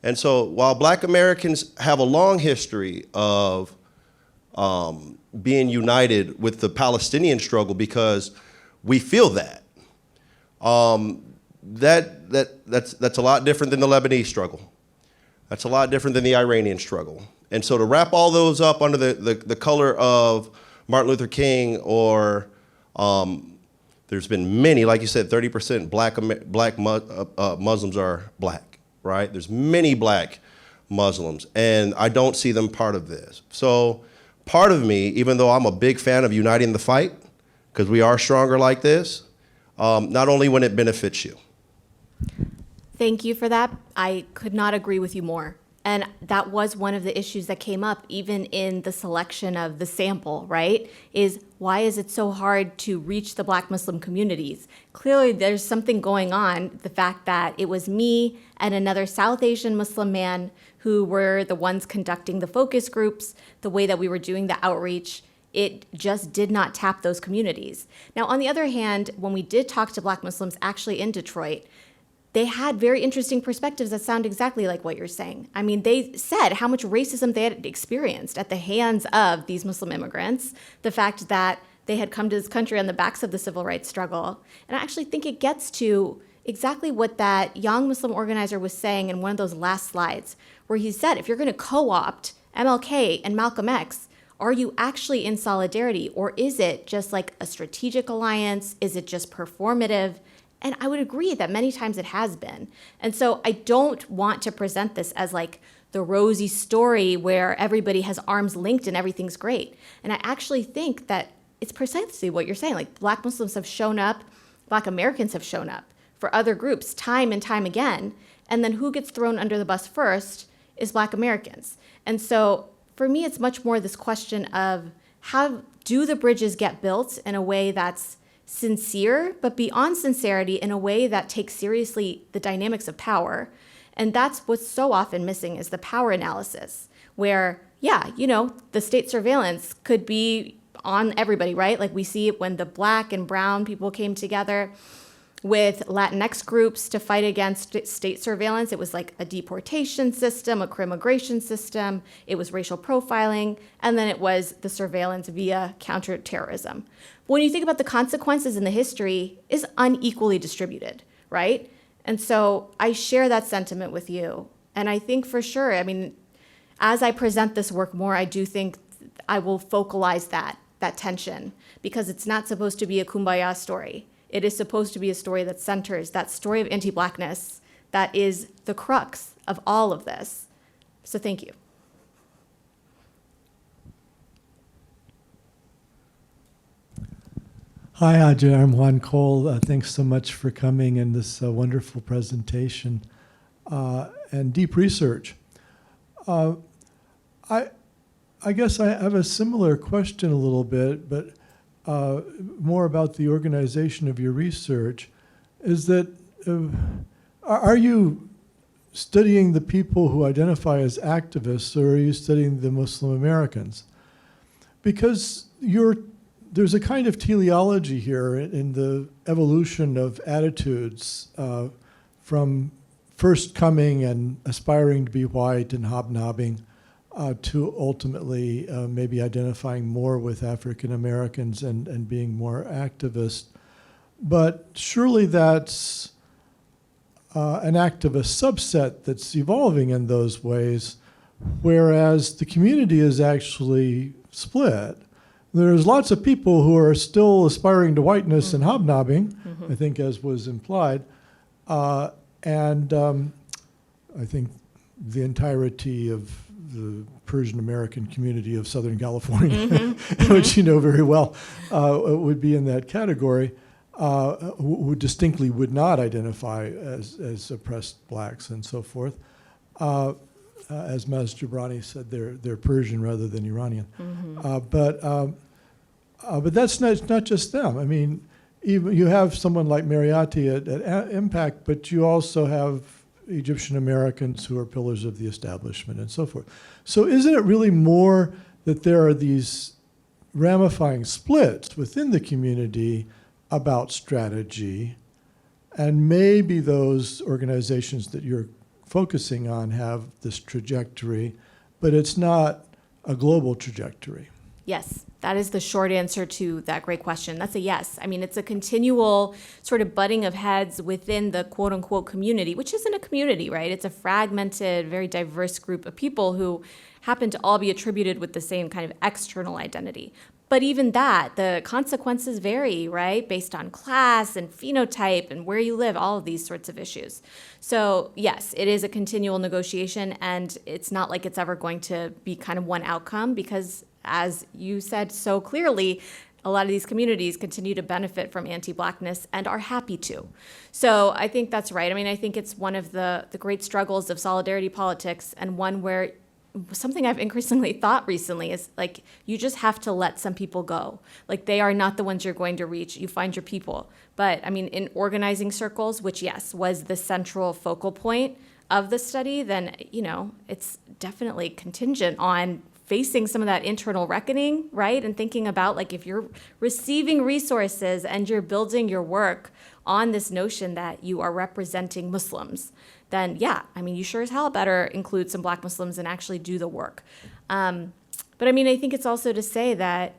And so while Black Americans have a long history of being united with the Palestinian struggle because we feel that, that's a lot different than the Lebanese struggle. That's a lot different than the Iranian struggle. And so to wrap all those up under the color of Martin Luther King, or there's been many, like you said, 30% black Muslims are Black, right? There's many Black Muslims, and I don't see them part of this. So part of me, even though I'm a big fan of uniting the fight, because we are stronger like this, not only when it benefits you. Thank you for that. I could not agree with you more. And that was one of the issues that came up even in the selection of the sample, right? Is why is it so hard to reach the Black Muslim communities? Clearly there's something going on, the fact that it was me and another South Asian Muslim man who were the ones conducting the focus groups, the way that we were doing the outreach. It just did not tap those communities. Now, on the other hand, when we did talk to Black Muslims actually in Detroit, they had very interesting perspectives that sound exactly like what you're saying. I mean, they said how much racism they had experienced at the hands of these Muslim immigrants, the fact that they had come to this country on the backs of the civil rights struggle. And I actually think it gets to exactly what that young Muslim organizer was saying in one of those last slides, where he said, if you're going to co-opt MLK and Malcolm X, are you actually in solidarity, or is it just like a strategic alliance? Is it just performative? And I would agree that many times it has been. And so I don't want to present this as like the rosy story where everybody has arms linked and everything's great. And I actually think that it's precisely what you're saying. Like, Black Muslims have shown up, Black Americans have shown up for other groups time and time again. And then who gets thrown under the bus first is Black Americans. And so for me, it's much more this question of how do the bridges get built in a way that's sincere, but beyond sincerity, in a way that takes seriously the dynamics of power. And that's what's so often missing, is the power analysis, where, yeah, you know, the state surveillance could be on everybody, right? Like, we see it when the Black and brown people came together with Latinx groups to fight against state surveillance. It was like a deportation system, a crimmigration system, it was racial profiling, and then it was the surveillance via counterterrorism. When you think about the consequences in the history, is unequally distributed, right? And so I share that sentiment with you. And I think for sure, I mean, as I present this work more, I do think I will focalize that tension, because it's not supposed to be a kumbaya story. It is supposed to be a story that centers that story of anti-Blackness that is the crux of all of this. So thank you. Hi, Hajar. I'm Juan Cole. Thanks so much for coming and this wonderful presentation and deep research. I guess I have a similar question a little bit, but more about the organization of your research. Is that, are you studying the people who identify as activists, or are you studying the Muslim Americans? Because there's a kind of teleology here in the evolution of attitudes from first coming and aspiring to be white and hobnobbing to ultimately maybe identifying more with African Americans and being more activist. But surely that's an activist subset that's evolving in those ways, whereas the community is actually split. There's lots of people who are still aspiring to whiteness and hobnobbing, I think, as was implied. And I think the entirety of the Persian American community of Southern California, which you know very well, would be in that category, who distinctly would not identify as oppressed Blacks and so forth. As Maz Jabrani said, they're Persian rather than Iranian. But that's not just them. I mean, even you have someone like Mariotti at Impact, but you also have Egyptian Americans who are pillars of the establishment and so forth. So isn't it really more that there are these ramifying splits within the community about strategy, and maybe those organizations that you're focusing on have this trajectory, but it's not a global trajectory? Yes, that is the short answer to that great question. That's a yes. I mean, it's a continual sort of butting of heads within the quote unquote community, which isn't a community, right? It's a fragmented, very diverse group of people who happen to all be attributed with the same kind of external identity. But even that, the consequences vary, right? Based on class and phenotype and where you live, all of these sorts of issues. So yes, it is a continual negotiation, and it's not like it's ever going to be kind of one outcome, because as you said so clearly, a lot of these communities continue to benefit from anti-Blackness and are happy to. So I think that's right. I mean, I think it's one of the great struggles of solidarity politics, and one where something I've increasingly thought recently is, like, you just have to let some people go. Like, they are not the ones you're going to reach. You find your people. But I mean, in organizing circles, which yes, was the central focal point of the study, then, you know, it's definitely contingent on facing some of that internal reckoning, right? And thinking about like if you're receiving resources and you're building your work on this notion that you are representing Muslims, then yeah, I mean, you sure as hell better include some Black Muslims and actually do the work. But I mean, I think it's also to say that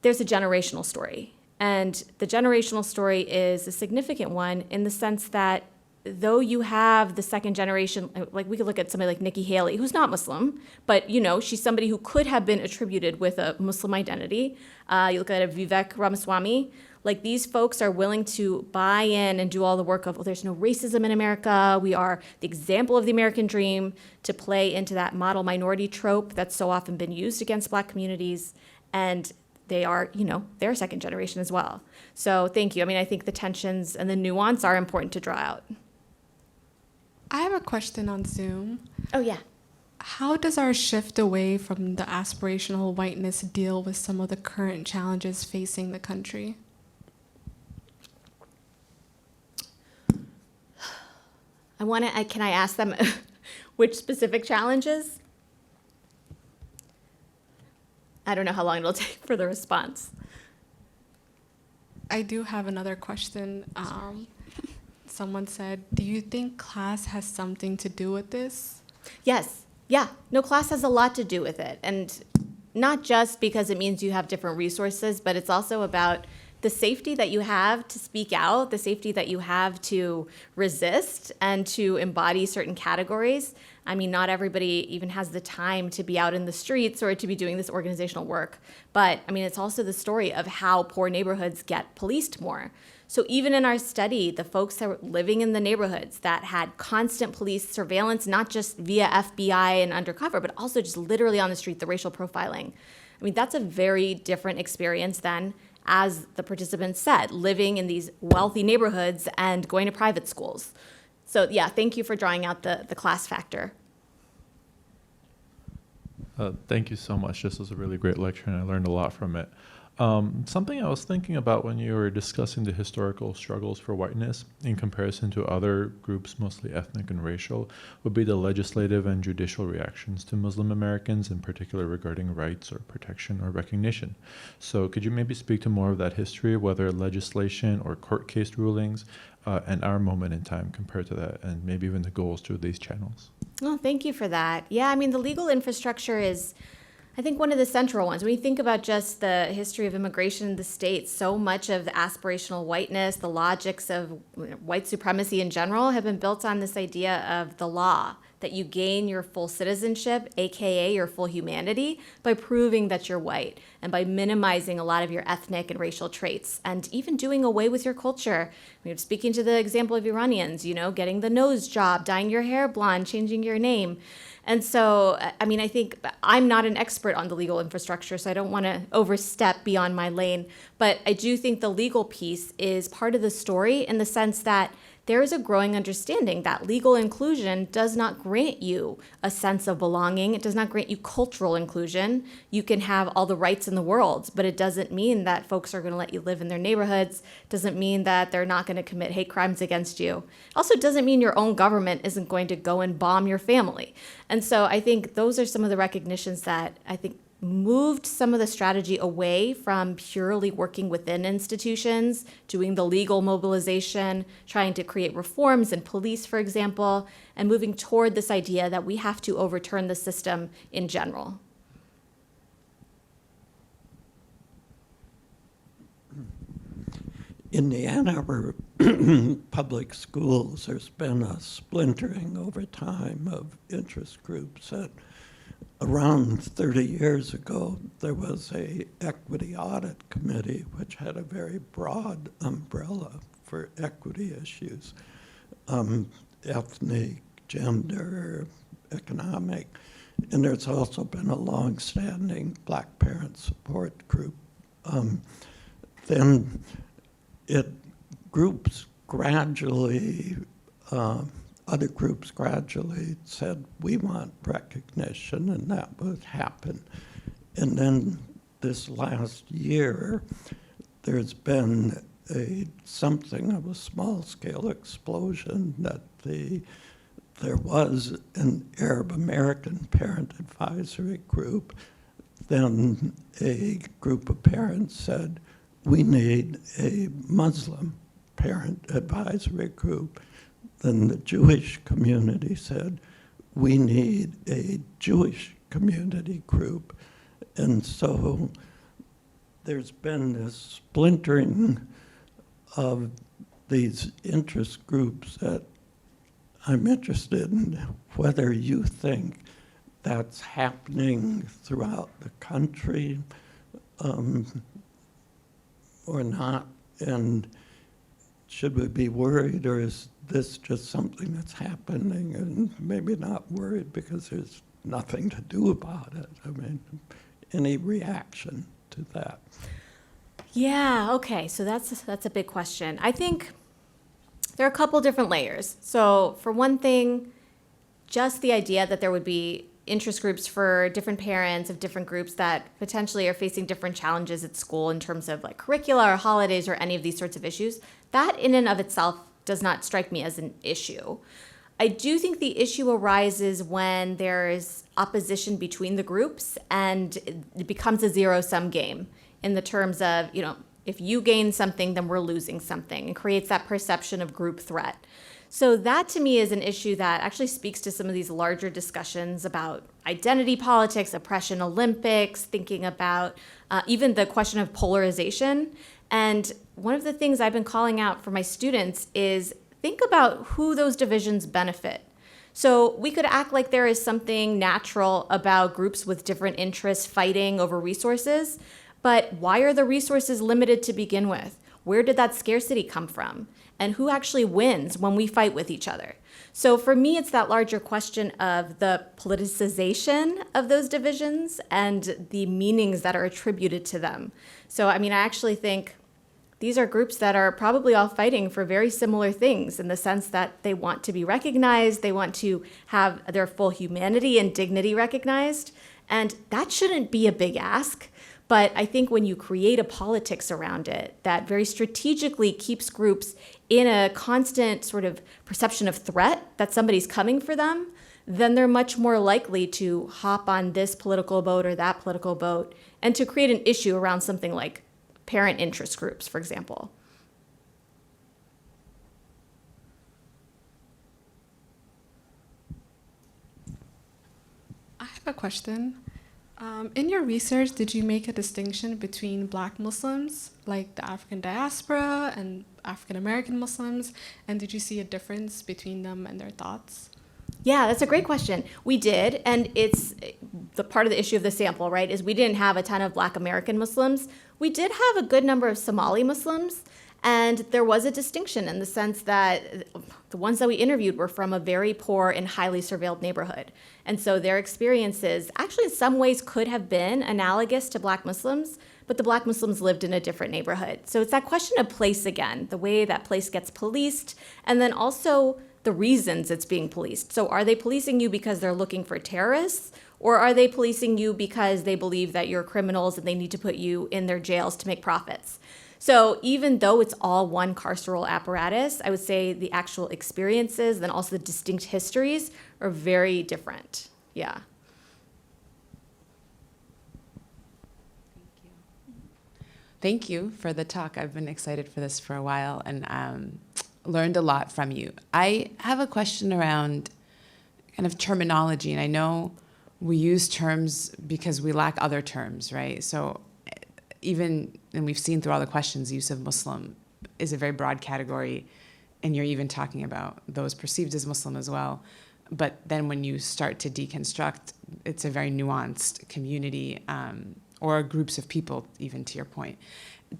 there's a generational story. And the generational story is a significant one in the sense that though you have the second generation, like we could look at somebody like Nikki Haley, who's not Muslim, but you know, she's somebody who could have been attributed with a Muslim identity. You look at a Vivek Ramaswamy, like these folks are willing to buy in and do all the work of, well, there's no racism in America. We are the example of the American dream, to play into that model minority trope that's so often been used against Black communities. And they are, you know, they're second generation as well. So thank you. I mean, I think the tensions and the nuance are important to draw out. I have a question on Zoom. Oh, yeah. How does our shift away from the aspirational whiteness deal with some of the current challenges facing the country? Can I ask them which specific challenges? I don't know how long it'll take for the response. I do have another question. Someone said, do you think class has something to do with this? Yes. Yeah. No, class has a lot to do with it. And not just because it means you have different resources, but it's also about the safety that you have to speak out, the safety that you have to resist and to embody certain categories. I mean, not everybody even has the time to be out in the streets or to be doing this organizational work. But I mean, it's also the story of how poor neighborhoods get policed more. So even in our study, the folks that were living in the neighborhoods that had constant police surveillance, not just via FBI and undercover, but also just literally on the street, the racial profiling. I mean, that's a very different experience than, as the participants said, living in these wealthy neighborhoods and going to private schools. So yeah, thank you for drawing out the class factor. Thank you so much. This was a really great lecture, and I learned a lot from it. Something I was thinking about when you were discussing the historical struggles for whiteness in comparison to other groups, mostly ethnic and racial, would be the legislative and judicial reactions to Muslim Americans, in particular regarding rights or protection or recognition. So could you maybe speak to more of that history, whether legislation or court case rulings, and our moment in time compared to that, and maybe even the goals through these channels? Well, thank you for that. Yeah, I mean, the legal infrastructure is, I think, one of the central ones. When you think about just the history of immigration in the States, so much of the aspirational whiteness, the logics of white supremacy in general have been built on this idea of the law, that you gain your full citizenship, AKA your full humanity, by proving that you're white and by minimizing a lot of your ethnic and racial traits and even doing away with your culture. We're speaking to the example of Iranians, you know, getting the nose job, dyeing your hair blonde, changing your name. And so, I mean, I think I'm not an expert on the legal infrastructure, so I don't want to overstep beyond my lane. But I do think the legal piece is part of the story in the sense that there is a growing understanding that legal inclusion does not grant you a sense of belonging. It does not grant you cultural inclusion. You can have all the rights in the world, but it doesn't mean that folks are going to let you live in their neighborhoods. It doesn't mean that they're not going to commit hate crimes against you. It also doesn't mean your own government isn't going to go and bomb your family. And so I think those are some of the recognitions that I think moved some of the strategy away from purely working within institutions, doing the legal mobilization, trying to create reforms in police, for example, and moving toward this idea that we have to overturn the system in general. In the Ann Arbor public schools, there's been a splintering over time of interest groups. Around 30 years ago, there was a equity audit committee which had a very broad umbrella for equity issues, ethnic, gender, economic, and there's also been a long-standing Black parent support group. Then groups gradually, other groups gradually said, we want recognition, and that would happen. And then this last year, there's been something of a small-scale explosion that the there was an Arab American parent advisory group. Then a group of parents said, we need a Muslim parent advisory group. Then the Jewish community said, we need a Jewish community group. And so there's been this splintering of these interest groups that I'm interested in whether you think that's happening throughout the country or not, and should we be worried, or is this just something that's happening and maybe not worried because there's nothing to do about it? I mean, any reaction to that? Yeah, okay, so that's a big question. I think there are a couple different layers. So for one thing, just the idea that there would be interest groups for different parents of different groups that potentially are facing different challenges at school in terms of like curricula or holidays or any of these sorts of issues, that in and of itself does not strike me as an issue. I do think the issue arises when there is opposition between the groups and it becomes a zero-sum game in the terms of, you know, if you gain something, then we're losing something, and creates that perception of group threat. So that to me is an issue that actually speaks to some of these larger discussions about identity politics, oppression Olympics, thinking about even the question of polarization. And one of the things I've been calling out for my students is think about who those divisions benefit. So we could act like there is something natural about groups with different interests fighting over resources, but why are the resources limited to begin with? Where did that scarcity come from? And who actually wins when we fight with each other? So for me, it's that larger question of the politicization of those divisions and the meanings that are attributed to them. So, I mean, I actually think these are groups that are probably all fighting for very similar things in the sense that they want to be recognized, they want to have their full humanity and dignity recognized, and that shouldn't be a big ask. But I think when you create a politics around it that very strategically keeps groups in a constant sort of perception of threat that somebody's coming for them, then they're much more likely to hop on this political boat or that political boat and to create an issue around something like parent interest groups, for example. I have a question. In your research, did you make a distinction between Black Muslims, like the African diaspora, and African American Muslims? And did you see a difference between them and their thoughts? Yeah, that's a great question. We did, and it's the part of the issue of the sample, right, is we didn't have a ton of Black American Muslims. We did have a good number of Somali Muslims, and there was a distinction in the sense that the ones that we interviewed were from a very poor and highly surveilled neighborhood. And so their experiences actually in some ways could have been analogous to Black Muslims, but the Black Muslims lived in a different neighborhood. So it's that question of place again, the way that place gets policed, and then also the reasons it's being policed. So are they policing you because they're looking for terrorists, or are they policing you because they believe that you're criminals and they need to put you in their jails to make profits? So even though it's all one carceral apparatus, I would say the actual experiences, then also the distinct histories are very different. Yeah. Thank you for the talk. I've been excited for this for a while and learned a lot from you. I have a question around kind of terminology, and I know we use terms because we lack other terms, right? So even, and we've seen through all the questions, the use of Muslim is a very broad category, and you're even talking about those perceived as Muslim as well. But then when you start to deconstruct, it's a very nuanced community or groups of people, even to your point.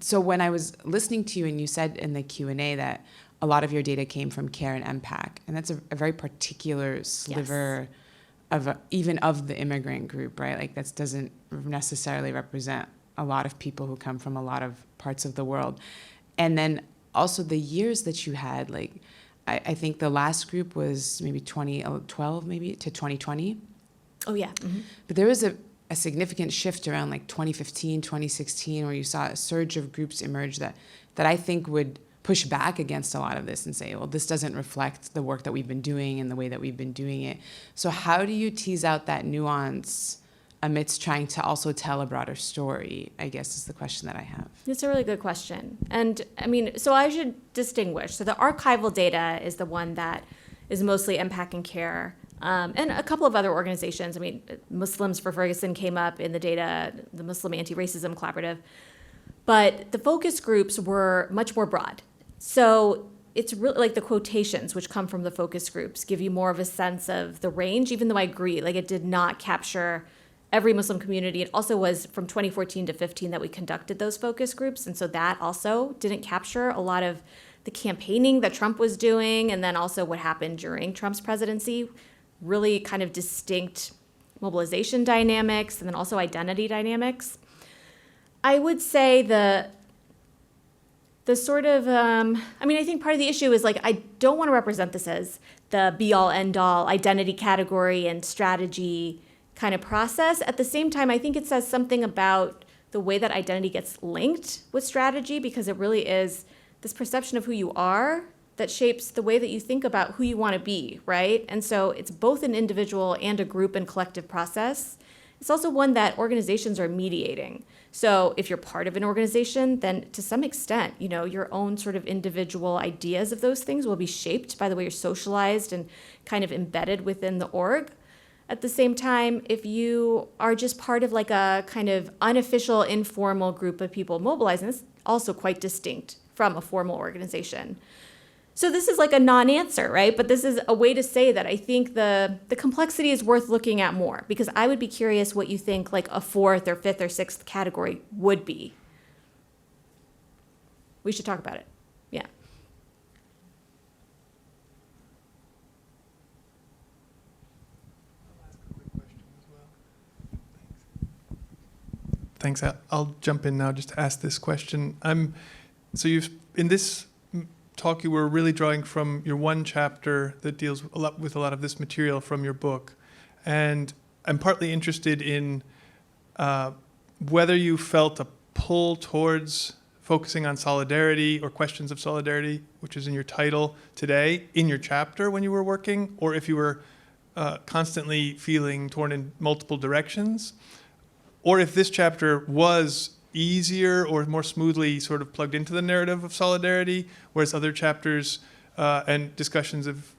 So when I was listening to you and you said in the Q&A that a lot of your data came from CARE and MPAC, and that's a very particular sliver of even of the immigrant group, right? Like that doesn't necessarily represent a lot of people who come from a lot of parts of the world. And then also the years that you had, like I think the last group was maybe 2012 maybe to 2020. Oh yeah. Mm-hmm. But there was a significant shift around like 2015, 2016, where you saw a surge of groups emerge that I think would push back against a lot of this and say, well, this doesn't reflect the work that we've been doing and the way that we've been doing it. So how do you tease out that nuance amidst trying to also tell a broader story, I guess is the question that I have. It's a really good question. And I mean, so I should distinguish. So the archival data is the one that is mostly MPAC and CARE. And a couple of other organizations. I mean, Muslims for Ferguson came up in the data, the Muslim Anti-Racism Collaborative. But the focus groups were much more broad. So it's really like the quotations, which come from the focus groups, give you more of a sense of the range, even though I agree, like it did not capture every Muslim community. It also was from 2014 to 15 that we conducted those focus groups. And so that also didn't capture a lot of the campaigning that Trump was doing, and then also what happened during Trump's presidency, really kind of distinct mobilization dynamics, and then also identity dynamics. I would say the sort of, I mean, I think part of the issue is like, I don't want to represent this as the be-all, end-all identity category and strategy kind of process. At the same time, I think it says something about the way that identity gets linked with strategy, because it really is this perception of who you are that shapes the way that you think about who you want to be, right? And so it's both an individual and a group and collective process. It's also one that organizations are mediating. So if you're part of an organization, then to some extent, you know, your own sort of individual ideas of those things will be shaped by the way you're socialized and kind of embedded within the org. At the same time, if you are just part of like a kind of unofficial, informal group of people mobilizing, it's also quite distinct from a formal organization. So this is like a non-answer, right? But this is a way to say that I think the complexity is worth looking at more, because I would be curious what you think like a fourth or fifth or sixth category would be. We should talk about it. Yeah. Thanks. I'll jump in now just to ask this question. So you've, in this talk, you were really drawing from your one chapter that deals with a lot of this material from your book. And I'm partly interested in whether you felt a pull towards focusing on solidarity or questions of solidarity, which is in your title today, in your chapter when you were working, or if you were constantly feeling torn in multiple directions, or if this chapter was easier or more smoothly sort of plugged into the narrative of solidarity, whereas other chapters and discussions of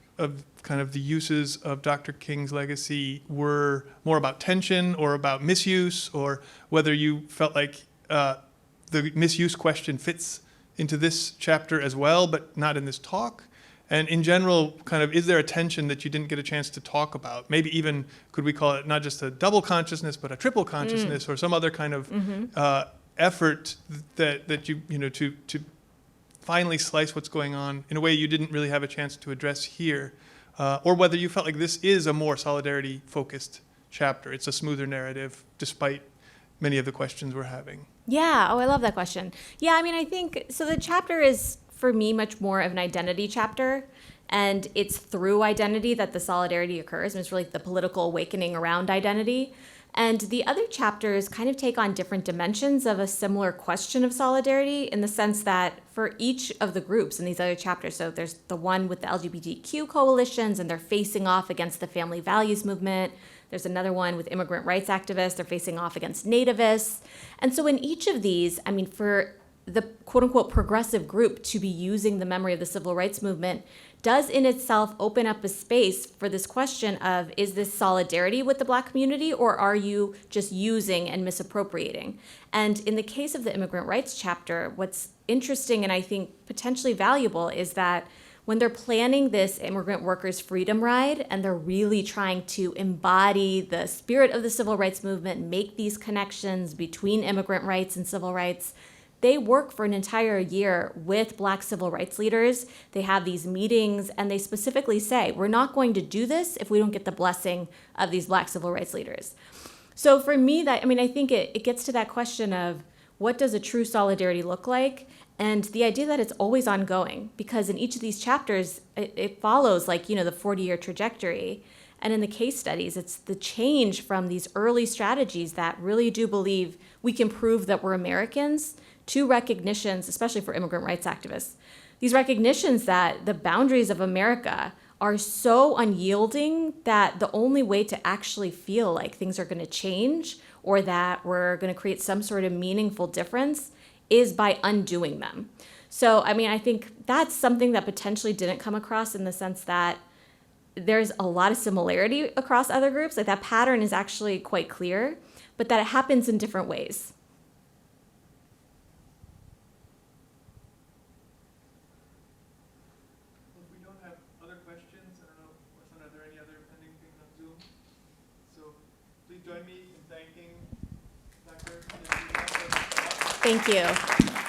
kind of the uses of Dr. King's legacy were more about tension or about misuse, or whether you felt like the misuse question fits into this chapter as well, but not in this talk. And in general, kind of, is there a tension that you didn't get a chance to talk about? Maybe even, could we call it not just a double consciousness, but a triple consciousness, or some other kind of effort that you know, to finally slice what's going on in a way you didn't really have a chance to address here, or whether you felt like this is a more solidarity-focused chapter. It's a smoother narrative, despite many of the questions we're having. Yeah. Oh, I love that question. Yeah, I mean, I think, so the chapter is, for me, much more of an identity chapter. And it's through identity that the solidarity occurs. And it's really the political awakening around identity. And the other chapters kind of take on different dimensions of a similar question of solidarity, in the sense that for each of the groups in these other chapters, so there's the one with the LGBTQ coalitions, and they're facing off against the family values movement. There's another one with immigrant rights activists. They're facing off against nativists. And so in each of these, I mean, for the quote unquote progressive group to be using the memory of the civil rights movement does in itself open up a space for this question of, is this solidarity with the Black community, or are you just using and misappropriating? And in the case of the immigrant rights chapter, what's interesting and I think potentially valuable is that when they're planning this immigrant workers' freedom ride, and they're really trying to embody the spirit of the civil rights movement, make these connections between immigrant rights and civil rights, they work for an entire year with Black civil rights leaders. They have these meetings, and they specifically say, we're not going to do this if we don't get the blessing of these Black civil rights leaders. So for me, that, I mean, I think it gets to that question of, what does a true solidarity look like? And the idea that it's always ongoing, because in each of these chapters, it follows, like, you know, the 40-year trajectory. And in the case studies, it's the change from these early strategies that really do believe we can prove that we're Americans, to recognitions, especially for immigrant rights activists, these recognitions that the boundaries of America are so unyielding that the only way to actually feel like things are going to change or that we're going to create some sort of meaningful difference is by undoing them. So, I mean, I think that's something that potentially didn't come across in the sense that there's a lot of similarity across other groups. Like that pattern is actually quite clear, but that it happens in different ways. If we don't have other questions, I don't know, Warsan, are there any other pending things on Zoom? So please join me in thanking Dr. Thank you.